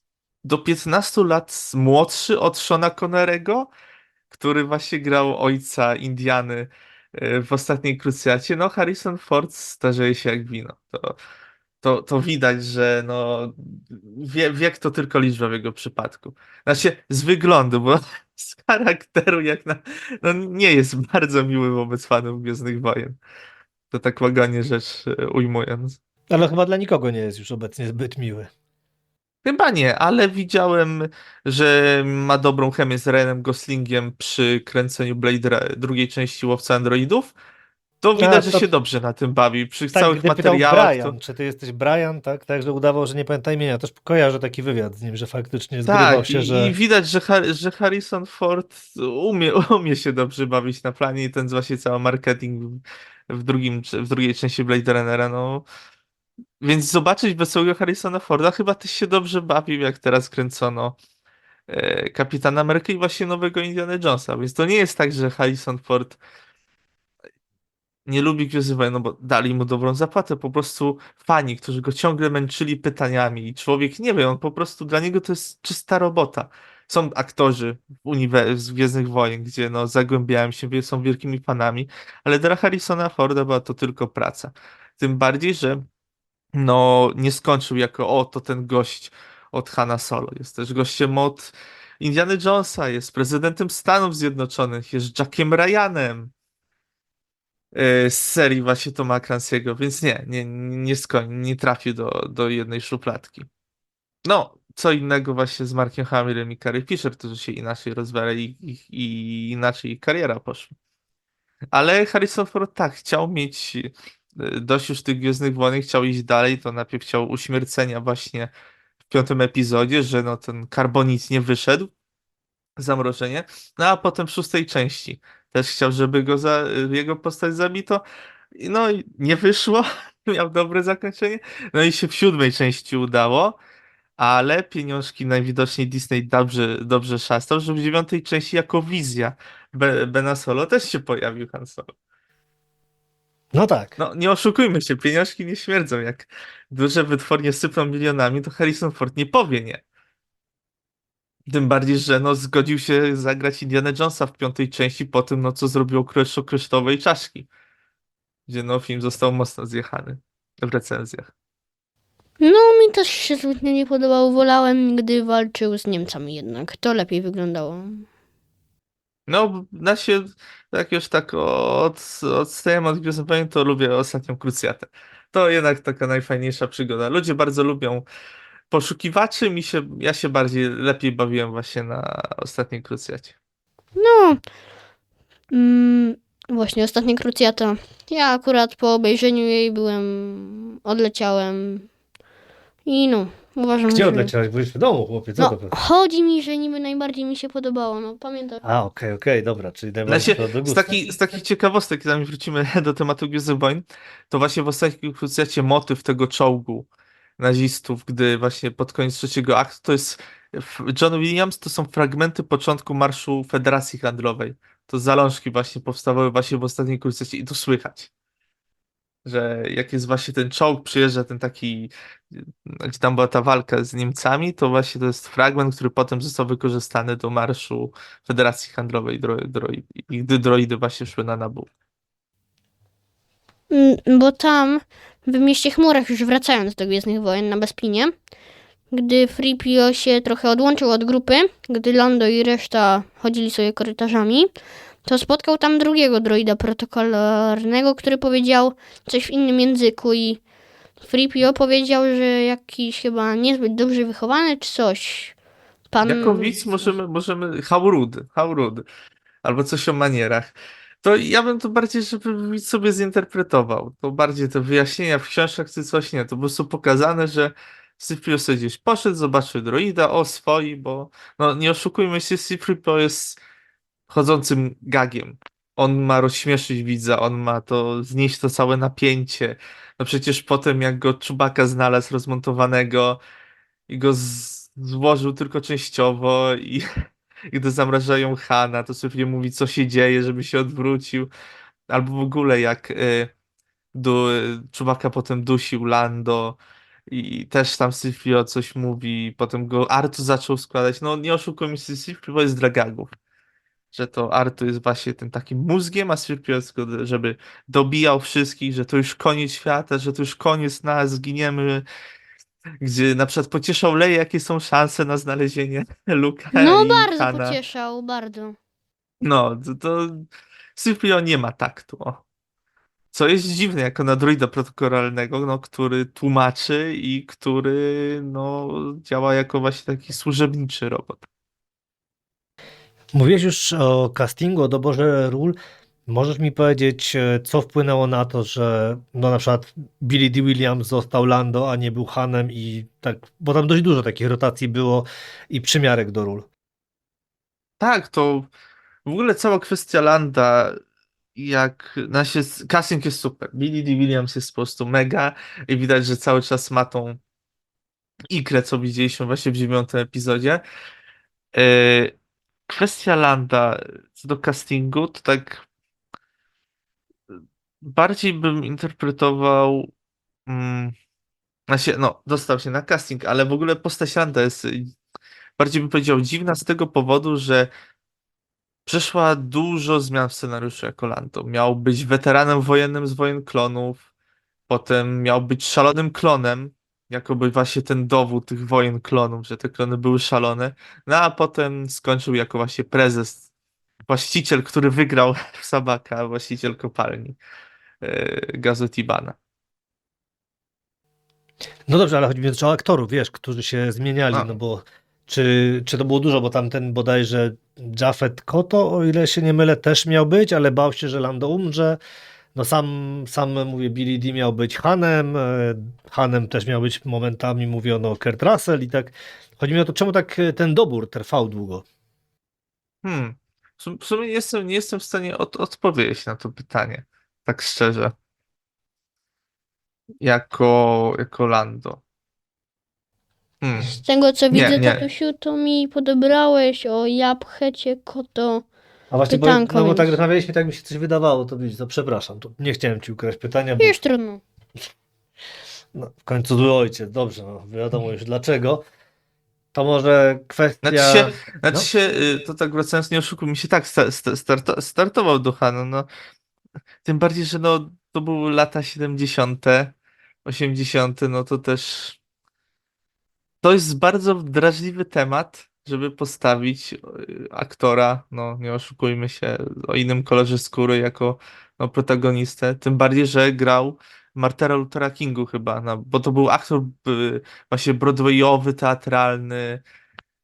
do 15 lat młodszy od Seana Connerego, który właśnie grał ojca Indiany w ostatniej Krucjacie. No, Harrison Ford starzeje się jak wino. To widać, że no, wiek to tylko liczba w jego przypadku. Znaczy, z wyglądu, bo z charakteru jak na... No, nie jest bardzo miły wobec fanów Gwiezdnych Wojen. To tak łagodnie rzecz ujmując. Ale chyba dla nikogo nie jest już obecnie zbyt miły. Chyba nie, ale widziałem, że ma dobrą chemię z Ryanem Goslingiem przy kręceniu drugiej części Łowcy Androidów. To A, widać, że to się dobrze na tym bawi. Przy tak, całych gdy pytał materiałach to... Brian, czy ty jesteś Brian, tak, tak, że udawał, że nie pamięta imienia. Też kojarzę taki wywiad z nim, że faktycznie zgrywał Tak, się, i że widać, że Harrison Ford umie się dobrze bawić na planie i ten właśnie cały marketing w drugiej części Blade Runnera, no... Więc zobaczyć wesołego Harrisona Forda chyba też się dobrze bawił, jak teraz kręcono Kapitana Ameryki i właśnie nowego Indiana Jonesa. Więc to nie jest tak, że Harrison Ford nie lubi Gwiezdnych Wojen, no bo dali mu dobrą zapłatę. Po prostu fani, którzy go ciągle męczyli pytaniami i człowiek nie wie, on po prostu dla niego to jest czysta robota. Są aktorzy z Gwiezdnych Wojen, gdzie no, zagłębiałem się, są wielkimi fanami, ale dla Harrisona Forda była to tylko praca. Tym bardziej, że no, nie skończył jako to ten gość od Hanna Solo. Jest też gościem od Indiana Jonesa, jest prezydentem Stanów Zjednoczonych, jest Jackiem Ryanem z serii właśnie Toma Clancy'ego, więc nie trafił do jednej szufladki. No, co innego właśnie z Markiem Hamillem i Carrie Fisher, którzy się inaczej rozwijali i inaczej ich kariera poszła. Ale Harrison Ford tak, chciał mieć dość już tych Gwiezdnych Wojen, chciał iść dalej, to najpierw chciał uśmiercenia właśnie w piątym epizodzie, że no ten karbonit nie wyszedł, zamrożenie, no a potem w szóstej części też chciał, żeby jego postać zabito, no i nie wyszło, miał dobre zakończenie, no i się w siódmej części udało, ale pieniążki najwidoczniej Disney dobrze szastał, że w dziewiątej części jako wizja Bena Solo też się pojawił Han Solo. no tak. No, nie oszukujmy się, pieniążki nie śmierdzą. Jak duże wytwórnie sypną milionami, to Harrison Ford nie powie nie. Tym bardziej, że no, zgodził się zagrać Indiana Jonesa w piątej części po tym, no, co zrobił Królestwo Kryształowej Czaszki, gdzie no, film został mocno zjechany w recenzjach. No, mi też się zbytnio nie podobał. Wolałem, gdy walczył z Niemcami jednak. To lepiej wyglądało. No, na się, jak już tak odstajemy od Gwiezdnych Wojen, to lubię Ostatnią Krucjatę. To jednak taka najfajniejsza przygoda. Ludzie bardzo lubią poszukiwaczy, ja się lepiej bawiłem właśnie na Ostatniej Krucjacie. No, mm, właśnie ostatnia krucjata. Ja akurat po obejrzeniu jej odleciałem i no, uważam, Gdzie że... odleciałeś? Byłeś w domu, chłopie, co No, to było? chodzi mi, że niby najbardziej mi się podobało, no pamiętam. A, okej, dobra, czyli najbardziej Znaczy, przypadł do z, gustu. z takich ciekawostek, zanim wrócimy do tematu Gwiezdnych Wojen, to właśnie w Ostatniej Krucjacie motyw tego czołgu nazistów, gdy właśnie pod koniec trzeciego aktu, to jest John Williams, to są fragmenty początku Marszu Federacji Handlowej. To zalążki właśnie powstawały właśnie w Ostatniej Krucjacie i to słychać, że jak jest właśnie ten czołg, przyjeżdża ten taki, gdzie tam była ta walka z Niemcami, to właśnie to jest fragment, który potem został wykorzystany do Marszu Federacji Handlowej i gdy droidy właśnie szły na Naboo. Bo tam, w Mieście Chmurach, już wracając do Gwiezdnych Wojen na Bespinie, gdy Freepio się trochę odłączył od grupy, gdy Lando i reszta chodzili sobie korytarzami, to spotkał tam drugiego droida protokolarnego, który powiedział coś w innym języku i Freepio powiedział, że jakiś chyba niezbyt dobrze wychowany czy coś. Pan... Jako widz możemy how rude, albo coś o manierach. To ja bym to bardziej, żeby widz sobie zinterpretował. To bardziej te wyjaśnienia w książkach czy coś nie. To po prostu pokazane, że Cyprio sobie gdzieś poszedł, zobaczył droida, swoi, bo no nie oszukujmy się, Cyprio jest chodzącym gagiem. On ma rozśmieszyć widza, on ma to znieść to całe napięcie. No przecież potem jak go Chewbacca znalazł rozmontowanego i go złożył tylko częściowo i gdy zamrażają Hana, to sobie mówi, co się dzieje, żeby się odwrócił. Albo w ogóle jak Chewbacca potem dusił Lando i też tam Cyprio coś mówi, potem go Artu zaczął składać. No nie oszukujmy się, Cyprio jest dla gagów. Że to Artu jest właśnie tym takim mózgiem, a Cyprio jest, żeby dobijał wszystkich, że to już koniec świata, że to już koniec nas, zginiemy. Gdzie na przykład pocieszał Leję, jakie są szanse na znalezienie Luka No i bardzo Hana. pocieszał, bardzo. No, to Cyprio nie ma taktu. O. Co jest dziwne, jako na droida protokolarnego, no, który tłumaczy i który no, działa jako właśnie taki służebniczy robot. Mówiłeś już o castingu, o doborze ról. Możesz mi powiedzieć, co wpłynęło na to, że no na przykład Billy D. Williams został Lando, a nie był Hanem i tak, bo tam dość dużo takich rotacji było i przymiarek do ról. Tak, to w ogóle cała kwestia Landa, casting jest super. Billy D. Williams jest po prostu mega i widać, że cały czas ma tą ikrę, co widzieliśmy właśnie w 9. epizodzie. E, Kwestia Landa co do castingu, to tak bardziej bym interpretował. Mm, no, dostał się na casting, ale w ogóle postać Landa jest bardziej bym powiedział dziwna z tego powodu, że przeszła dużo zmian w scenariuszu jako Lando. Miał być weteranem wojennym z Wojen Klonów, potem miał być szalonym klonem, jakoby właśnie ten dowód tych wojen klonów, że te klony były szalone. No a potem skończył jako właśnie prezes, właściciel, który wygrał w Sabaka, właściciel kopalni gazu Tibana. No dobrze, ale chodzi mi też o aktorów, wiesz, którzy się zmieniali, A. no bo czy to było dużo, bo tamten bodajże Jafet Koto, o ile się nie mylę, też miał być, ale bał się, że Lando umrze. No sam mówię, Billy D miał być Hanem, Hanem też miał być momentami, mówiono Kurt Russell i tak. Chodzi mi o to, czemu tak ten dobór trwał długo? W sumie nie jestem w stanie odpowiedzieć na to pytanie, tak szczerze. Jako Lando. Z tego co Nie, widzę, nie. tatusiu, to mi podobrałeś o Japchecie Koto. A właśnie, Pytanko, bo tak więc- rozmawialiśmy, tak mi się coś wydawało, to widzisz, to przepraszam, to nie chciałem ci ukraść pytania, bo Już trudno. no, w końcu zły ojciec, dobrze, no, wiadomo już dlaczego. To może kwestia... Znaczy się, to tak wracając, nie oszukujmy mi się, tak, startował do Hana, no. Tym bardziej, że no, to były lata 70., 80., no to też To jest bardzo drażliwy temat, żeby postawić aktora, no nie oszukujmy się, o innym kolorze skóry jako no, protagonistę. Tym bardziej, że grał Martyna Luthera Kingu chyba, no, bo to był aktor właśnie broadwayowy, teatralny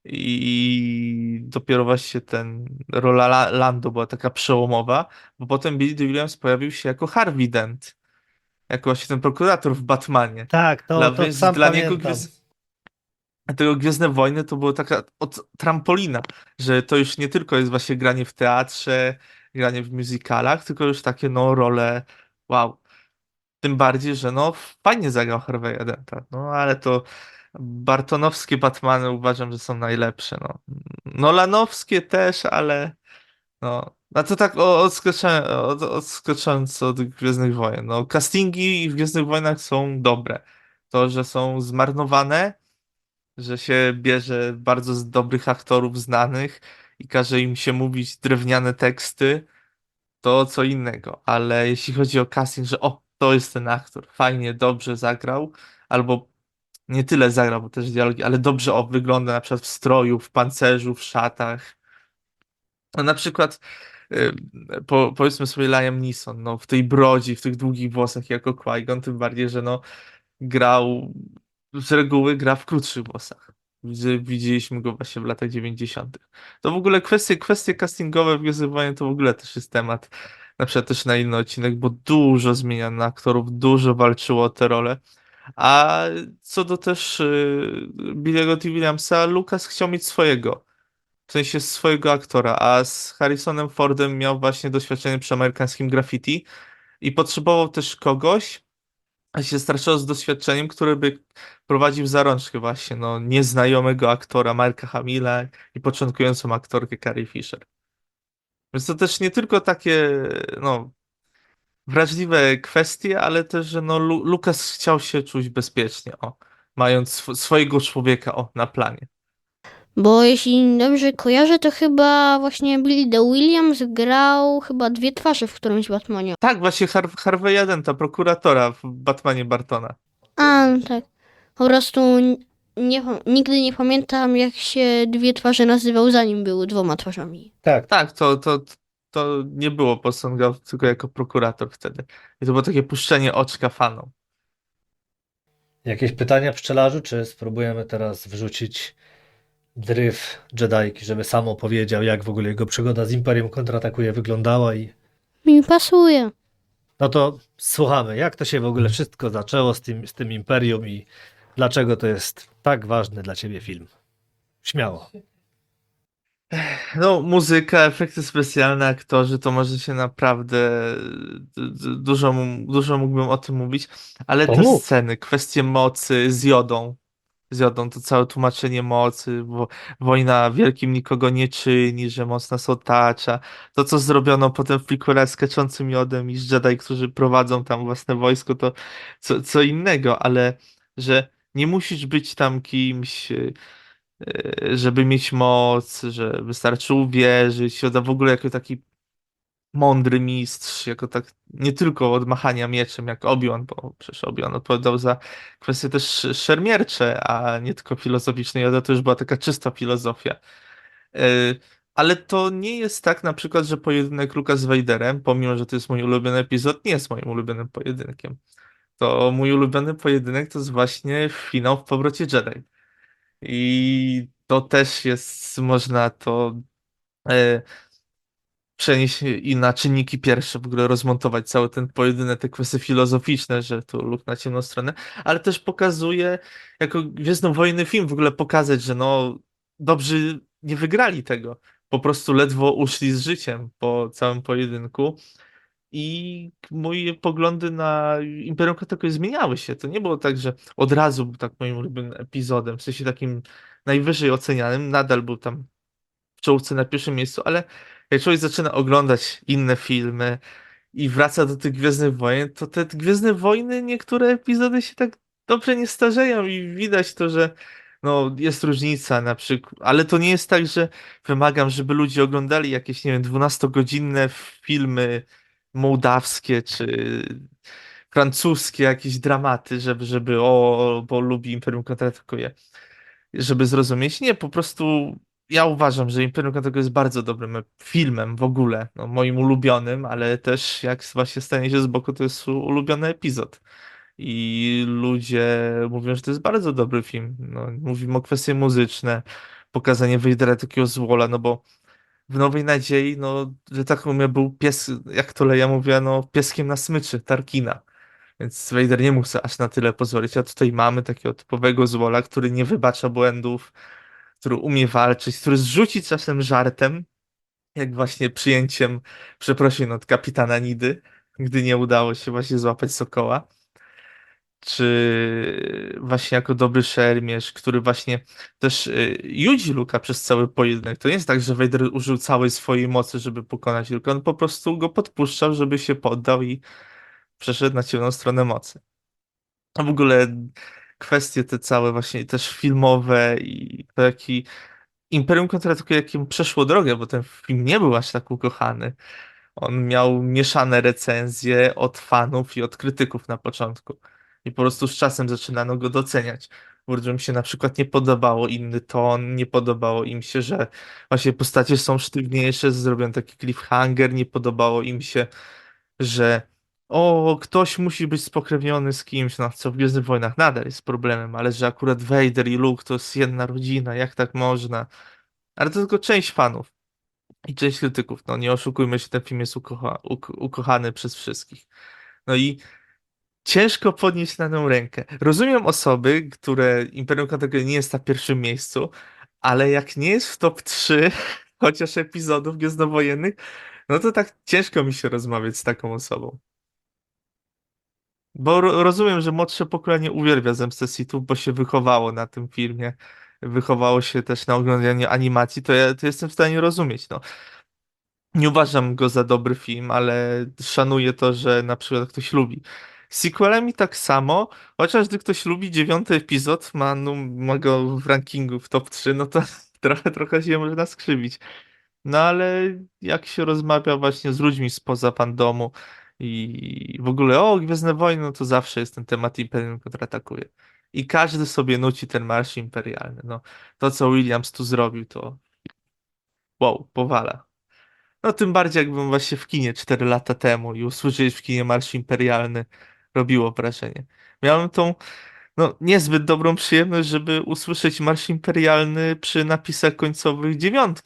i dopiero właśnie ten rola Lando była taka przełomowa, bo potem Billy Dee Williams pojawił się jako Harvey Dent, jako właśnie ten prokurator w Batmanie. Tak, to Więc sam dla niego pamiętam. tego Gwiezdne Wojny to było taka trampolina, że to już nie tylko jest właśnie granie w teatrze, granie w musicalach, tylko już takie no role, wow. Tym bardziej, że no fajnie zagrał Harvey'a Denta, no ale to bartonowskie Batmany uważam, że są najlepsze, no. Nolanowskie też, ale no, a to tak odskacząc od Gwiezdnych Wojen. No, castingi w Gwiezdnych Wojnach są dobre. To, że są zmarnowane, że się bierze bardzo dobrych aktorów znanych i każe im się mówić drewniane teksty, to co innego. Ale jeśli chodzi o casting, że o, to jest ten aktor, fajnie, dobrze zagrał, albo nie tyle zagrał, bo też dialogi, ale dobrze wygląda na przykład w stroju, w pancerzu, w szatach. No, na przykład powiedzmy sobie Liam Neeson, no, w tej brodzi, w tych długich włosach jako Qui-Gon, tym bardziej, że no grał, z reguły gra w krótszych włosach. Widzieliśmy go właśnie w latach 90. To w ogóle kwestie castingowe w Gwiezdnych Wojen to w ogóle też jest temat, na przykład też na inny odcinek, bo dużo zmieniano aktorów, dużo walczyło o te role. A co do też Billy'ego T. Williamsa, Lucas chciał mieć swojego. W sensie swojego aktora, a z Harrisonem Fordem miał właśnie doświadczenie przy amerykańskim graffiti i potrzebował też kogoś, a się straszyło z doświadczeniem, który by prowadził za rączkę właśnie, no, nieznajomego aktora Marka Hamilla i początkującą aktorkę Carrie Fisher. Więc to też nie tylko takie, no, wrażliwe kwestie, ale też, że no, Lucas chciał się czuć bezpiecznie, o, mając swojego człowieka, o, na planie. Bo jeśli dobrze kojarzę, to chyba właśnie Billy Dee Williams grał chyba dwie twarze w którymś Batmanie. Tak, właśnie Harvey Denta, prokuratora w Batmanie Bartona. A, no tak. Po prostu nigdy nie pamiętam, jak się dwie twarze nazywał, zanim były dwoma twarzami. Tak. Tak, to nie było posągał tylko jako prokurator wtedy. I to było takie puszczenie oczka fanom. Jakieś pytania pszczelarzu, czy spróbujemy teraz wrzucić dryf Jedajki, żeby sam opowiedział, jak w ogóle jego przygoda z Imperium kontratakuje wyglądała i Mi pasuje. no to słuchamy, jak to się w ogóle wszystko zaczęło z tym Imperium i dlaczego to jest tak ważny dla ciebie film. Śmiało. No, muzyka, efekty specjalne, aktorzy, to może się naprawdę dużo mógłbym o tym mówić, ale To te mów. sceny, kwestie mocy z jodą, to całe tłumaczenie mocy, bo wojna wielkim nikogo nie czyni, że moc nas otacza, to co zrobiono potem w prequelach z kaczącym jodem i z Jedi, którzy prowadzą tam własne wojsko, to co innego, ale że nie musisz być tam kimś, żeby mieć moc, że wystarczy uwierzyć, Yoda w ogóle jako taki mądry mistrz, jako tak nie tylko od machania mieczem jak Obi-Wan, bo przecież Obi-Wan odpowiadał za kwestie też szermiercze, a nie tylko filozoficzne. Yoda to już była taka czysta filozofia. Yy, Ale to nie jest tak na przykład, że pojedynek Luka z Vaderem, pomimo, że to jest mój ulubiony epizod, nie jest moim ulubionym pojedynkiem. To mój ulubiony pojedynek to jest właśnie finał w Powrocie Jedi. I to też jest, można to e, przenieść i na czynniki pierwsze, w ogóle rozmontować cały ten pojedynek, te kwestie filozoficzne, że tu luk na ciemną stronę, ale też pokazuje, jako Gwiezdnowojny film w ogóle pokazać, że no, dobrzy nie wygrali tego. Po prostu ledwo uszli z życiem po całym pojedynku. I moje poglądy na Imperium Katakoy zmieniały się. To nie było tak, że od razu był tak moim ulubionym epizodem, w sensie takim najwyżej ocenianym, nadal był tam w czołówce na pierwszym miejscu, ale jak człowiek zaczyna oglądać inne filmy i wraca do tych Gwiezdnych Wojen, to te Gwiezdne Wojny, niektóre epizody się tak dobrze nie starzeją i widać to, że no, jest różnica na przykład, ale to nie jest tak, że wymagam, żeby ludzie oglądali jakieś, nie wiem, 12-godzinne filmy mołdawskie czy francuskie, jakieś dramaty, żeby bo lubi Imperium Kontratakuje. żeby zrozumieć. Nie, po prostu ja uważam, że Imperium Kontrataku jest bardzo dobrym filmem w ogóle, no, moim ulubionym, ale też jak właśnie stanie się z boku, to jest ulubiony epizod. I ludzie mówią, że to jest bardzo dobry film. No, mówimy o kwestie muzyczne, pokazanie Vadera takiego złola, no bo w Nowej Nadziei, no, że tak mówię, był pies, jak to Leia mówiła, no, pieskiem na smyczy Tarkina. Więc Vader nie mógł sobie aż na tyle pozwolić, a tutaj mamy takiego typowego złola, który nie wybacza błędów, który umie walczyć, który zrzuci czasem żartem, jak właśnie przyjęciem przeprosin od kapitana Nidy, gdy nie udało się właśnie złapać Sokoła, czy właśnie jako dobry szermierz, który właśnie też judzi Luka przez cały pojedynek. To nie jest tak, że Vader użył całej swojej mocy, żeby pokonać Luka, on po prostu go podpuszczał, żeby się poddał i przeszedł na ciemną stronę mocy. A w ogóle kwestie te całe właśnie też filmowe i to jaki Imperium Kontrataku jakim przeszło drogę, bo ten film nie był aż tak ukochany. On miał mieszane recenzje od fanów i od krytyków na początku. I po prostu z czasem zaczynano go doceniać. Ludziom się na przykład nie podobało inny ton, nie podobało im się, że właśnie postacie są sztywniejsze, zrobią taki cliffhanger, nie podobało im się, że ktoś musi być spokrewniony z kimś, no co w Gwiezdnych Wojnach nadal jest problemem, ale że akurat Vader i Luke to jest jedna rodzina, jak tak można? Ale to tylko część fanów i część krytyków. No nie oszukujmy się, ten film jest ukochany przez wszystkich. No i ciężko podnieść na nią rękę. Rozumiem osoby, które Imperium Kontrataku nie jest na pierwszym miejscu, ale jak nie jest w top 3 chociaż epizodów gwiezdnowojennych, no to tak ciężko mi się rozmawiać z taką osobą. Bo rozumiem, że młodsze pokolenie uwielbia Zemstę Sithów, bo się wychowało na tym filmie, wychowało się też na oglądaniu animacji, to jestem w stanie rozumieć, no. Nie uważam go za dobry film, ale szanuję to, że na przykład ktoś lubi. Z sequelami tak samo, chociaż gdy ktoś lubi 9. epizod, ma go w rankingu w top 3, no to trochę się można skrzywić. No ale jak się rozmawia właśnie z ludźmi spoza fandomu i w ogóle Gwiezdne Wojny, no to zawsze jest ten temat Imperium kontratakuje. I każdy sobie nuci ten marsz imperialny. No, to, co Williams tu zrobił, to wow, powala. No tym bardziej jakbym właśnie w kinie 4 lata temu i usłyszeć w kinie marsz imperialny robiło wrażenie. Miałem tą niezbyt dobrą przyjemność, żeby usłyszeć marsz imperialny przy napisach końcowych 9,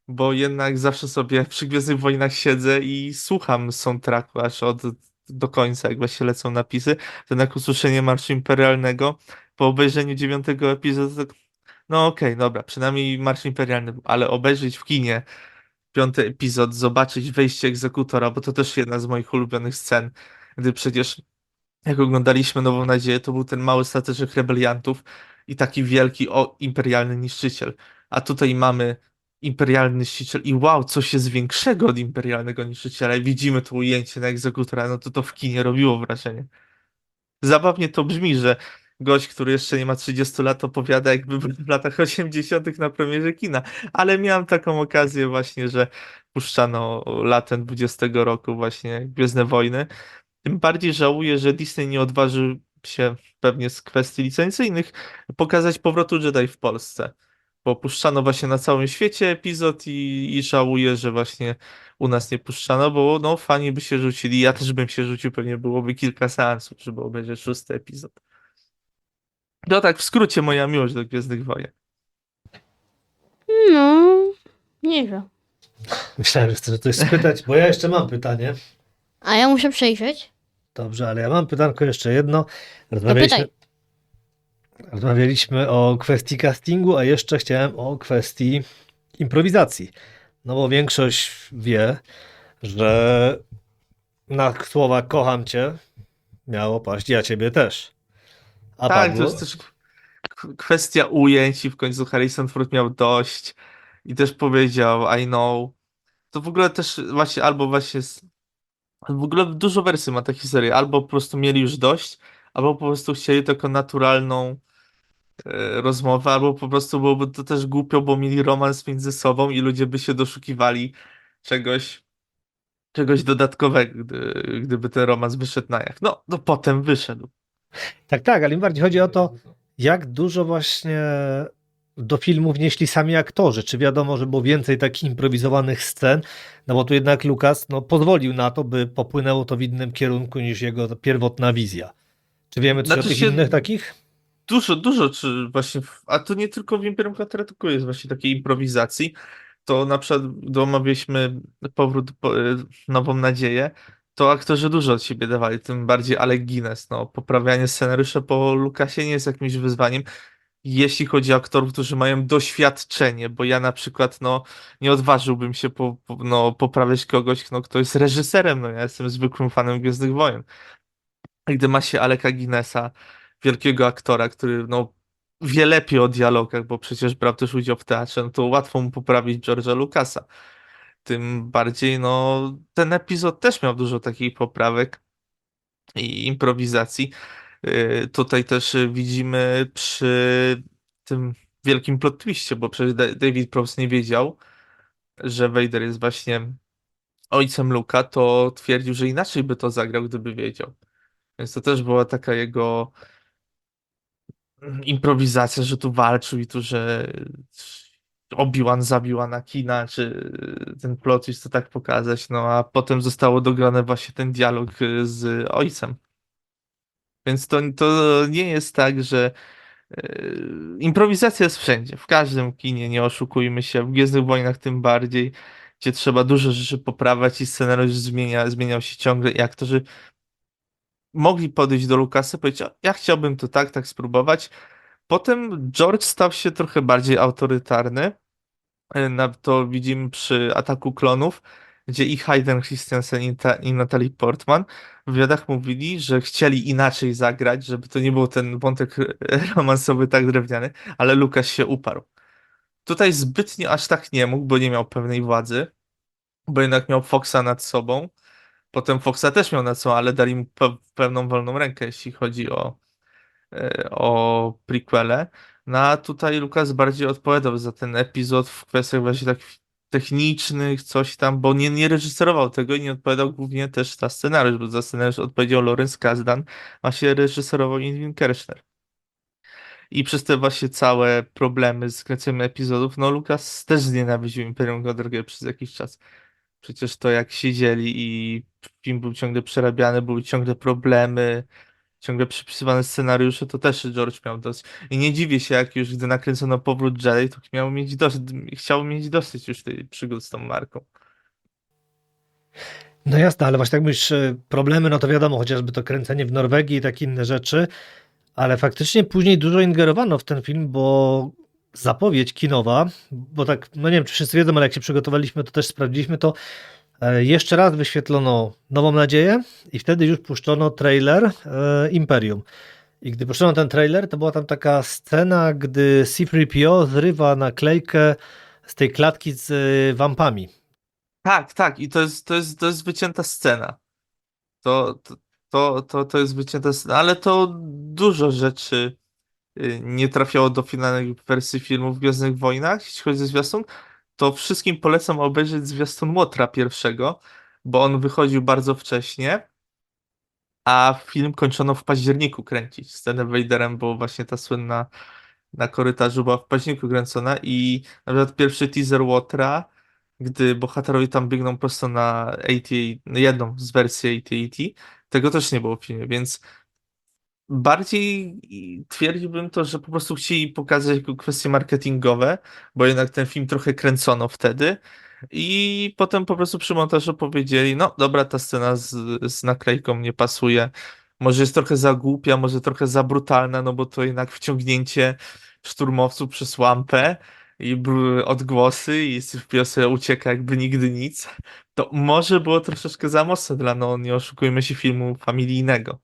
bo jednak zawsze sobie przy Gwiezdnych Wojnach siedzę i słucham soundtracku aż do końca, jak właśnie lecą napisy. To jednak usłyszenie Marszu Imperialnego po obejrzeniu 9. epizodu, tak, no okej, dobra, przynajmniej Marsz Imperialny, ale obejrzeć w kinie 5. epizod, zobaczyć wejście egzekutora, bo to też jedna z moich ulubionych scen, gdy przecież jak oglądaliśmy Nową Nadzieję, to był ten mały stateczek rebeliantów i taki wielki imperialny niszczyciel. A tutaj mamy imperialny niszczyciel i wow, coś jest większego od imperialnego niszczyciela i widzimy to ujęcie na egzekutora, no to w kinie robiło wrażenie. Zabawnie to brzmi, że gość, który jeszcze nie ma 30 lat, opowiada jakby był w latach 80. na premierze kina, ale miałem taką okazję właśnie, że puszczano latem 20 roku właśnie Gwiezdne Wojny. Tym bardziej żałuję, że Disney nie odważył się pewnie z kwestii licencyjnych pokazać powrotu Jedi w Polsce. Bo puszczano właśnie na całym świecie epizod i żałuję, że właśnie u nas nie puszczano, bo no fani by się rzucili, ja też bym się rzucił, pewnie byłoby kilka seansów, żeby obejrzeć 6. epizod. To tak w skrócie moja miłość do Gwiezdnych Wojen. No, nieźle. Myślałem, że chcę coś spytać, bo ja jeszcze mam pytanie. A ja muszę przejrzeć. Dobrze, ale ja mam pytanko jeszcze jedno. pytaj. Rozmawialiśmy o kwestii castingu, a jeszcze chciałem o kwestii improwizacji. No bo większość wie, że na słowa kocham cię miało paść ja ciebie też. A Tak, to padło? jest też kwestia ujęć i w końcu Harrison Ford miał dość i też powiedział I know. To w ogóle też właśnie, albo właśnie w ogóle dużo wersji ma ta historia. Albo po prostu mieli już dość, albo po prostu chcieli taką naturalną rozmowę, albo po prostu byłoby to też głupio, bo mieli romans między sobą i ludzie by się doszukiwali czegoś, czegoś dodatkowego, gdyby ten romans wyszedł na jaw. No potem wyszedł. Tak, tak, ale im bardziej chodzi o to, Jak dużo właśnie do filmu wnieśli sami aktorzy? Czy wiadomo, że było więcej takich improwizowanych scen? No bo tu jednak Lucas pozwolił na to, by popłynęło to w innym kierunku niż jego pierwotna wizja. Czy wiemy coś o Znaczy tych się innych takich? dużo, czy właśnie, a to nie tylko w Imperium Kontra tylko jest właśnie takiej improwizacji. To na przykład omawialiśmy Nową Nadzieję, to aktorzy dużo od siebie dawali, tym bardziej Alec Guinness. No, poprawianie scenariusza po Lucasie nie jest jakimś wyzwaniem, jeśli chodzi o aktorów, którzy mają doświadczenie, bo ja na przykład no, nie odważyłbym się poprawiać kogoś, no, kto jest reżyserem. No, ja jestem zwykłym fanem Gwiezdnych Wojen. A gdy ma się Aleka Guinnessa, wielkiego aktora, który no, wie lepiej o dialogach, bo przecież brał też udział w teatrze, no to łatwo mu poprawić George'a Lucasa. Tym bardziej, no, ten epizod też miał dużo takich poprawek i improwizacji. Tutaj też widzimy przy tym wielkim plot twiście, bo przecież David Prowse nie wiedział, że Vader jest właśnie ojcem Luka, to twierdził, że inaczej by to zagrał, gdyby wiedział. Więc to też była taka jego improwizacja, że tu walczył i tu, że Obi-Wan zabił Anakina, czy ten plot twist to tak pokazać, no a potem zostało dograne właśnie ten dialog z ojcem. Więc to nie jest tak, że improwizacja jest wszędzie, w każdym kinie, nie oszukujmy się, w Gwiezdnych Wojnach tym bardziej, gdzie trzeba dużo rzeczy poprawiać i scenariusz zmieniał się ciągle i aktorzy mogli podejść do Lucasa i powiedzieć, "O, ja chciałbym to tak spróbować". Potem George stał się trochę bardziej autorytarny. To widzimy przy Ataku Klonów, gdzie i Hayden Christensen i Natalie Portman w wywiadach mówili, że chcieli inaczej zagrać, żeby to nie był ten wątek romansowy tak drewniany, ale Lucas się uparł. Tutaj zbytnio aż tak nie mógł, bo nie miał pewnej władzy, bo jednak miał Foxa nad sobą. Potem Foxa też miał nad sobą, ale dali mu pewną wolną rękę, jeśli chodzi o prequele. No a tutaj Lukas bardziej odpowiadał za ten epizod w kwestiach właśnie tak technicznych, coś tam, bo nie reżyserował tego i nie odpowiadał głównie też za scenariusz, bo za scenariusz odpowiedział Lawrence Kasdan, a się reżyserował Irving Kershner. I przez te właśnie całe problemy z kręceniem epizodów, no Lukas też znienawidził Imperium Godrgie przez jakiś czas. Przecież to jak siedzieli i film był ciągle przerabiany, były ciągle problemy, ciągle przypisywane scenariusze, to też George miał dosyć. I nie dziwię się, jak już gdy nakręcono Powrót Jedi, to chciał mieć dosyć już tej przygód z tą marką. No jasne, ale właśnie tak mówisz, problemy, no to wiadomo, chociażby to kręcenie w Norwegii i takie inne rzeczy, ale faktycznie później dużo ingerowano w ten film, bo zapowiedź kinowa, bo tak, no nie wiem, czy wszyscy wiedzą, ale jak się przygotowaliśmy, to też sprawdziliśmy to, jeszcze raz wyświetlono Nową Nadzieję i wtedy już puszczono trailer Imperium. I gdy puszczono ten trailer, to była tam taka scena, gdy C-3PO zrywa naklejkę z tej klatki z wampami. Tak, i to jest wycięta scena. To, to, to jest wycięta scena, ale to dużo rzeczy nie trafiało do finalnej wersji filmu w Gwiezdnych Wojnach. Jeśli chodzi o zwiastun, to wszystkim polecam obejrzeć zwiastun Łotra pierwszego, bo on wychodził bardzo wcześnie, a film kończono w październiku kręcić. Scenę Vaderem, bo właśnie ta słynna na korytarzu była w październiku kręcona i na przykład pierwszy teaser Łotra, gdy bohaterowie tam biegną prosto na AT, jedną z wersji AT-AT, tego też nie było w filmie, więc bardziej twierdziłbym to, że po prostu chcieli pokazać jako kwestie marketingowe, bo jednak ten film trochę kręcono wtedy i potem po prostu przy montażu powiedzieli, no dobra, ta scena z naklejką nie pasuje, może jest trochę za głupia, może trochę za brutalna, no bo to jednak wciągnięcie szturmowców przez lampę i odgłosy i pies ucieka jakby nigdy nic, to może było troszeczkę za mocne dla, no nie oszukujmy się, filmu familijnego.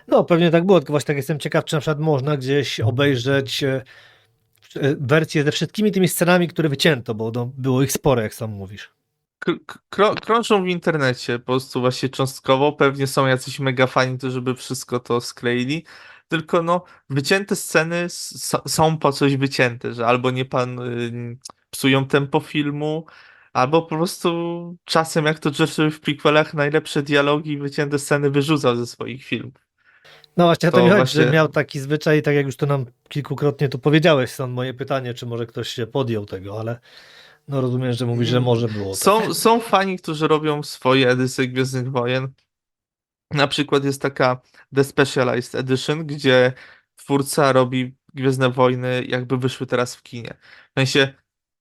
No pewnie tak było, tylko właśnie tak jestem ciekaw, czy na przykład można gdzieś obejrzeć wersję ze wszystkimi tymi scenami, które wycięto, bo no, było ich sporo, jak sam mówisz. Krążą w internecie po prostu właśnie cząstkowo. Pewnie są jacyś mega fani, którzy by wszystko to skleili. Tylko no, wycięte sceny są po coś wycięte, że albo nie psują tempo filmu, albo po prostu czasem, jak to George w prequelach, najlepsze dialogi i wycięte sceny wyrzucał ze swoich filmów. No właśnie, o to To mi chodzi, właśnie- że miał taki zwyczaj, tak jak już to nam kilkukrotnie tu powiedziałeś, stąd moje pytanie, czy może ktoś się podjął tego, ale no rozumiem, że mówisz, że może było tak. Są fani, którzy robią swoje edycje Gwiezdnych Wojen. Na przykład jest taka The Specialized Edition, gdzie twórca robi Gwiezdne Wojny, jakby wyszły teraz w kinie. W sensie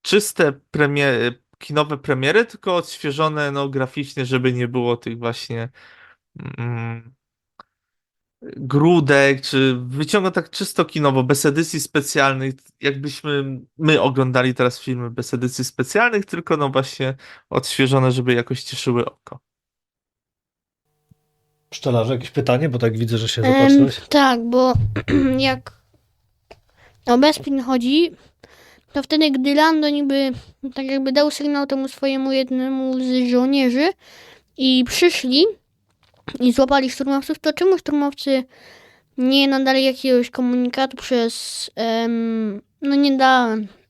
czyste kinowe premiery, tylko odświeżone no, graficznie, żeby nie było tych właśnie mm, grudek, czy wyciąga tak czysto kinowo, bez edycji specjalnych, jakbyśmy my oglądali teraz filmy bez edycji specjalnych, tylko no właśnie odświeżone, żeby jakoś cieszyły oko. Pszczelarze, jakieś pytanie, bo tak widzę, że się zapatrzyłeś. Tak, bo jak o Bespin chodzi, to wtedy, gdy Lando niby tak jakby dał sygnał temu swojemu jednemu z żołnierzy i przyszli i złapali szturmowców, to czemu szturmowcy nie nadali jakiegoś komunikatu przez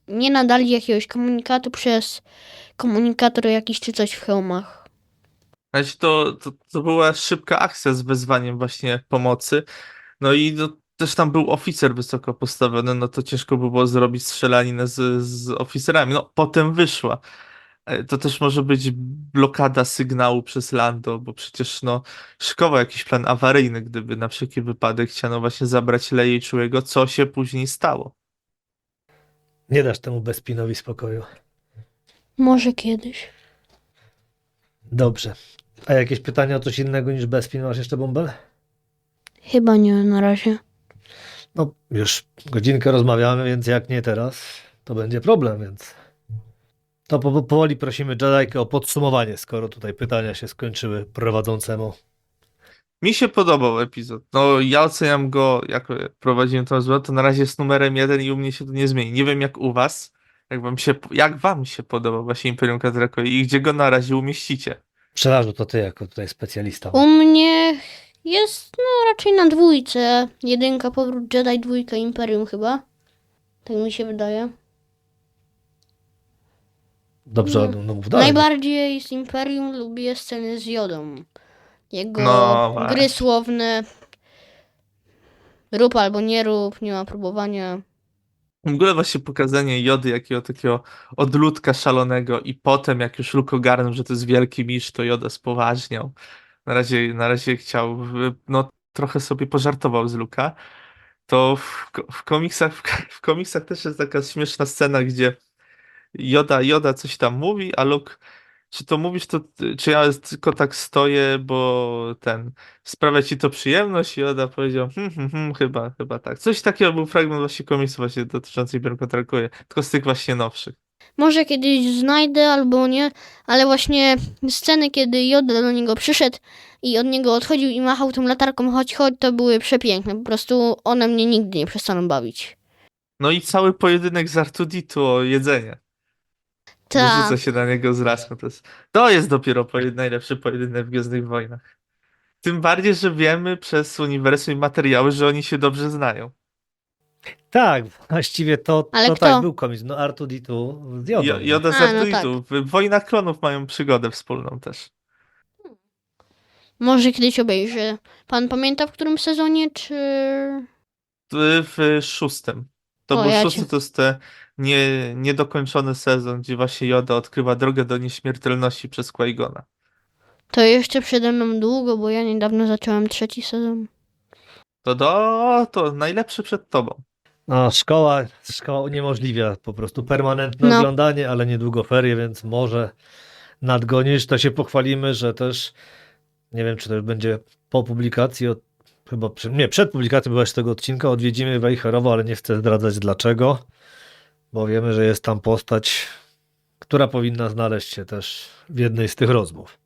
nie nadali jakiegoś komunikatu przez komunikator jakiś czy coś w hełmach. Znaczy to była szybka akcja z wezwaniem właśnie pomocy. No i no, też tam był oficer wysoko postawiony, no to ciężko by było zrobić strzelaninę z oficerami. No potem wyszła. To też może być blokada sygnału przez Lando, bo przecież no szykował jakiś plan awaryjny, gdyby na wszelki wypadek chciano właśnie zabrać Leję i Chewie'ego, co się później stało. Nie dasz temu Bespinowi spokoju. Może kiedyś. Dobrze. A jakieś pytania o coś innego niż Bespin? Masz jeszcze bąbel? Chyba nie na razie. No, już godzinkę rozmawiamy, więc jak nie teraz, to będzie problem, więc to powoli prosimy Jedi'kę o podsumowanie, skoro tutaj pytania się skończyły prowadzącemu. Mi się podobał epizod. No ja oceniam go, jak prowadziłem tą rozmowę, to na razie jest numerem 1 i u mnie się to nie zmieni. Nie wiem jak u was, jak wam się podoba właśnie Imperium Kadrakowi i gdzie go na razie umieścicie. Pszczelarzu, to ty jako tutaj specjalista. U mnie jest no raczej na 2. 1 Powrót Jedi, 2 Imperium chyba. Tak mi się wydaje. Dobrze, no mów dalej. Najbardziej z Imperium lubię sceny z Jodą. Jego No, właśnie. gry słowne. Rób albo nie rób, nie ma próbowania. W ogóle właśnie pokazanie Jody jakiego takiego odludka szalonego i potem jak już Luke ogarnął, że to jest wielki mistrz, to Joda spoważniał. Na razie chciał, no trochę sobie pożartował z Luka. To w komiksach też jest taka śmieszna scena, gdzie Joda coś tam mówi, a Luke, czy to mówisz, czy ja tylko tak stoję, bo sprawia ci to przyjemność? I Joda powiedział, chyba tak. Coś takiego był fragment właśnie komiksu właśnie dotyczący Imperium Trakuje, tylko z tych właśnie nowszych. Może kiedyś znajdę albo nie, ale właśnie sceny, kiedy Yoda do niego przyszedł i od niego odchodził i machał tą latarką chodź, to były przepiękne. Po prostu one mnie nigdy nie przestaną bawić. No i cały pojedynek z R2-D2 o jedzenie. Tak. Wyrzuca się na niego z laską. To jest dopiero najlepszy pojedynek w Gwiezdnych Wojnach. Tym bardziej, że wiemy przez uniwersum i materiały, że oni się dobrze znają. Tak, właściwie to Ale kto? tak był komiks. No R2D2 z Jodą. Joda z A, no R2-D2. W Wojnach Klonów mają przygodę wspólną też. Może kiedyś obejrzę. Pan pamięta w którym sezonie, czy... W 6. To O, był ja 6, cię- to jest ten niedokończony sezon, gdzie właśnie Joda odkrywa drogę do nieśmiertelności przez Qui-Gona. To jeszcze przede mną długo, bo ja niedawno zacząłem 3 sezon. To najlepszy przed tobą. No, szkoła uniemożliwia po prostu permanentne No. oglądanie, ale niedługo ferie, więc może nadgonisz. To się pochwalimy, że też nie wiem, czy to już będzie po publikacji, przed publikacją była tego odcinka, odwiedzimy Wejherowo, ale nie chcę zdradzać dlaczego, bo wiemy, że jest tam postać, która powinna znaleźć się też w jednej z tych rozmów.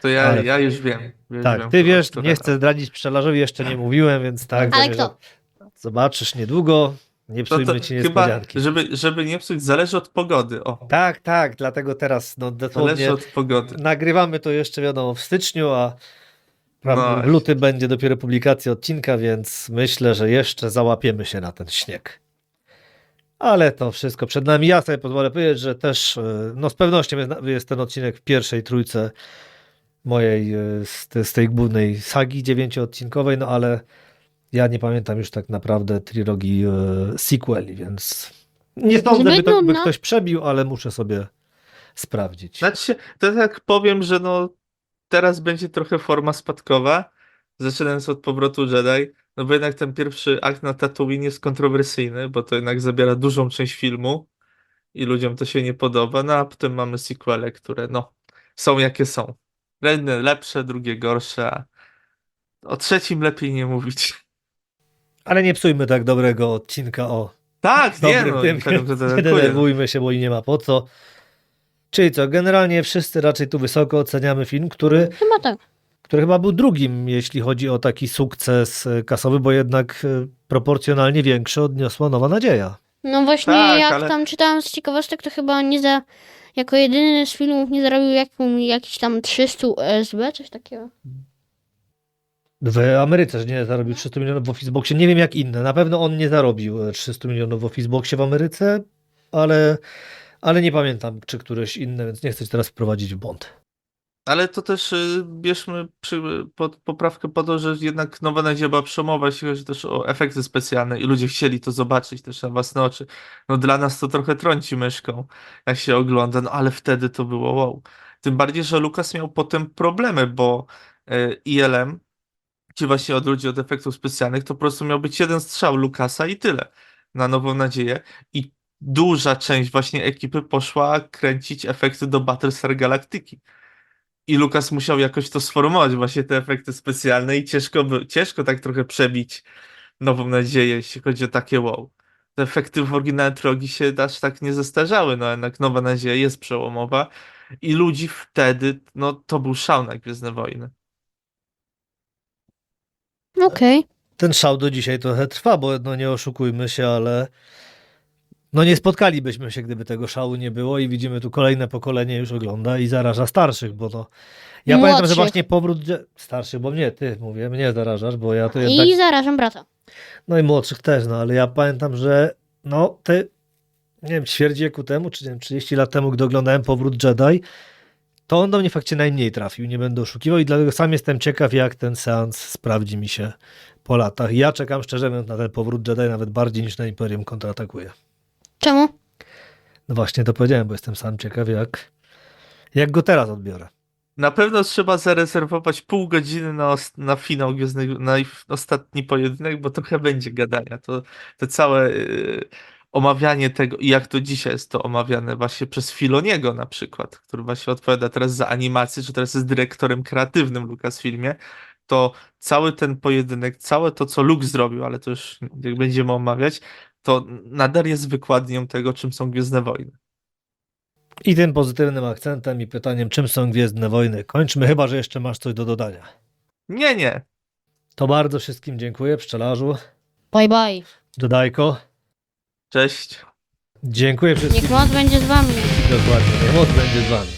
To Ale- ja już wiem. Tak, wiem, ty wiesz, która- nie chcę zdradzić pszczelarzowi, jeszcze nie mówiłem, więc tak. Ale wiem, kto? że Zobaczysz niedługo, nie psujmy ci chyba, niespodzianki. żeby nie psuć, zależy od pogody. O, Tak, dlatego teraz no, zależy dosłownie od pogody. nagrywamy to jeszcze wiadomo w styczniu, a prawda, No w luty będzie dopiero publikacja odcinka, więc myślę, że jeszcze załapiemy się na ten śnieg. Ale to wszystko przed nami. Ja sobie pozwolę powiedzieć, że też no z pewnością jest ten odcinek w pierwszej trójce mojej z tej głównej sagi 9-odcinkowej, no ale Ja nie pamiętam już tak naprawdę trylogii sequeli, więc nie sądzę, Zbyt by nudno. ktoś przebił, ale muszę sobie sprawdzić. Znaczy się, to tak powiem, że no teraz będzie trochę forma spadkowa, zaczynając od powrotu Jedi, no bo jednak ten pierwszy akt na Tatooine jest kontrowersyjny, bo to jednak zabiera dużą część filmu i ludziom to się nie podoba, no a potem mamy sequele, które no są jakie są. Jedne lepsze, drugie gorsze, a o trzecim lepiej nie mówić. Ale nie psujmy tak dobrego odcinka o Tak, nie dobrym no, tym, Imperium więc nie Jedi atakuje. denerwujmy się, bo i nie ma po co. Czyli co, generalnie wszyscy raczej tu wysoko oceniamy film, który Chyba tak. chyba był drugim, jeśli chodzi o taki sukces kasowy, bo jednak proporcjonalnie większy odniosła Nowa Nadzieja. No właśnie, Tak, jak ale- tam czytałam z ciekawostek, to chyba jako jedyny z filmów nie zarobił jakiś tam 300 SB, coś takiego. W Ameryce, że nie zarobił 300 milionów w Officeboxie. Nie wiem jak inne. Na pewno on nie zarobił 300 milionów w Officeboxie w Ameryce, ale nie pamiętam, czy któreś inne, więc nie chcę cię teraz wprowadzić w błąd. Ale to też bierzmy poprawkę po to, że jednak Nowa Nadzieja była przełomowa, jeśli chodzi też o efekty specjalne i ludzie chcieli to zobaczyć też na własne oczy. No dla nas to trochę trąci myszką, jak się ogląda, no ale wtedy to było wow. Tym bardziej, że Lucas miał potem problemy, bo ILM, czy właśnie od ludzi od efektów specjalnych, to po prostu miał być jeden strzał Lucasa i tyle na Nową Nadzieję. I duża część właśnie ekipy poszła kręcić efekty do Battlestar Galactiki. I Lucas musiał jakoś to sformułować, właśnie te efekty specjalne i ciężko tak trochę przebić Nową Nadzieję, jeśli chodzi o takie wow. Te efekty w oryginalnej trylogii się aż tak nie zestarzały, no jednak Nowa Nadzieja jest przełomowa i ludzi wtedy, no to był szał na Gwiezdne Wojny. Okej. Ten szał do dzisiaj trochę trwa, bo no nie oszukujmy się, ale no nie spotkalibyśmy się, gdyby tego szału nie było i widzimy tu kolejne pokolenie już ogląda i zaraża starszych, bo to... Ja pamiętam, że Młodszych. właśnie powrót starszych, bo mnie zarażasz, bo ja to jednak... I zarażam brata. No i młodszych też, no ale ja pamiętam, że no te, nie wiem, ćwierć wieku temu, czy nie wiem, 30 lat temu, gdy oglądałem Powrót Jedi, to on do mnie faktycznie najmniej trafił, nie będę oszukiwał i dlatego sam jestem ciekaw, jak ten seans sprawdzi mi się po latach. Ja czekam szczerze mówiąc na ten Powrót Jedi nawet bardziej niż na Imperium kontratakuje. Czemu? No właśnie to powiedziałem, bo jestem sam ciekaw, jak go teraz odbiorę. Na pewno trzeba zarezerwować pół godziny na finał Gwiezdnych, na ostatni pojedynek, bo trochę będzie gadania. To całe omawianie tego, i jak to dzisiaj jest to omawiane właśnie przez Filoniego na przykład, który właśnie odpowiada teraz za animację, czy teraz jest dyrektorem kreatywnym w Lucasfilmie, to cały ten pojedynek, całe to, co Luke zrobił, ale to już jak będziemy omawiać, to nadal jest wykładnią tego, czym są Gwiezdne Wojny. I tym pozytywnym akcentem i pytaniem, czym są Gwiezdne Wojny, kończmy, chyba że jeszcze masz coś do dodania. Nie. To bardzo wszystkim dziękuję, pszczelarzu, Bye bye. Jedi'ko. Cześć. Dziękuję wszystkim. Niech moc będzie z wami. Dokładnie, moc będzie z wami.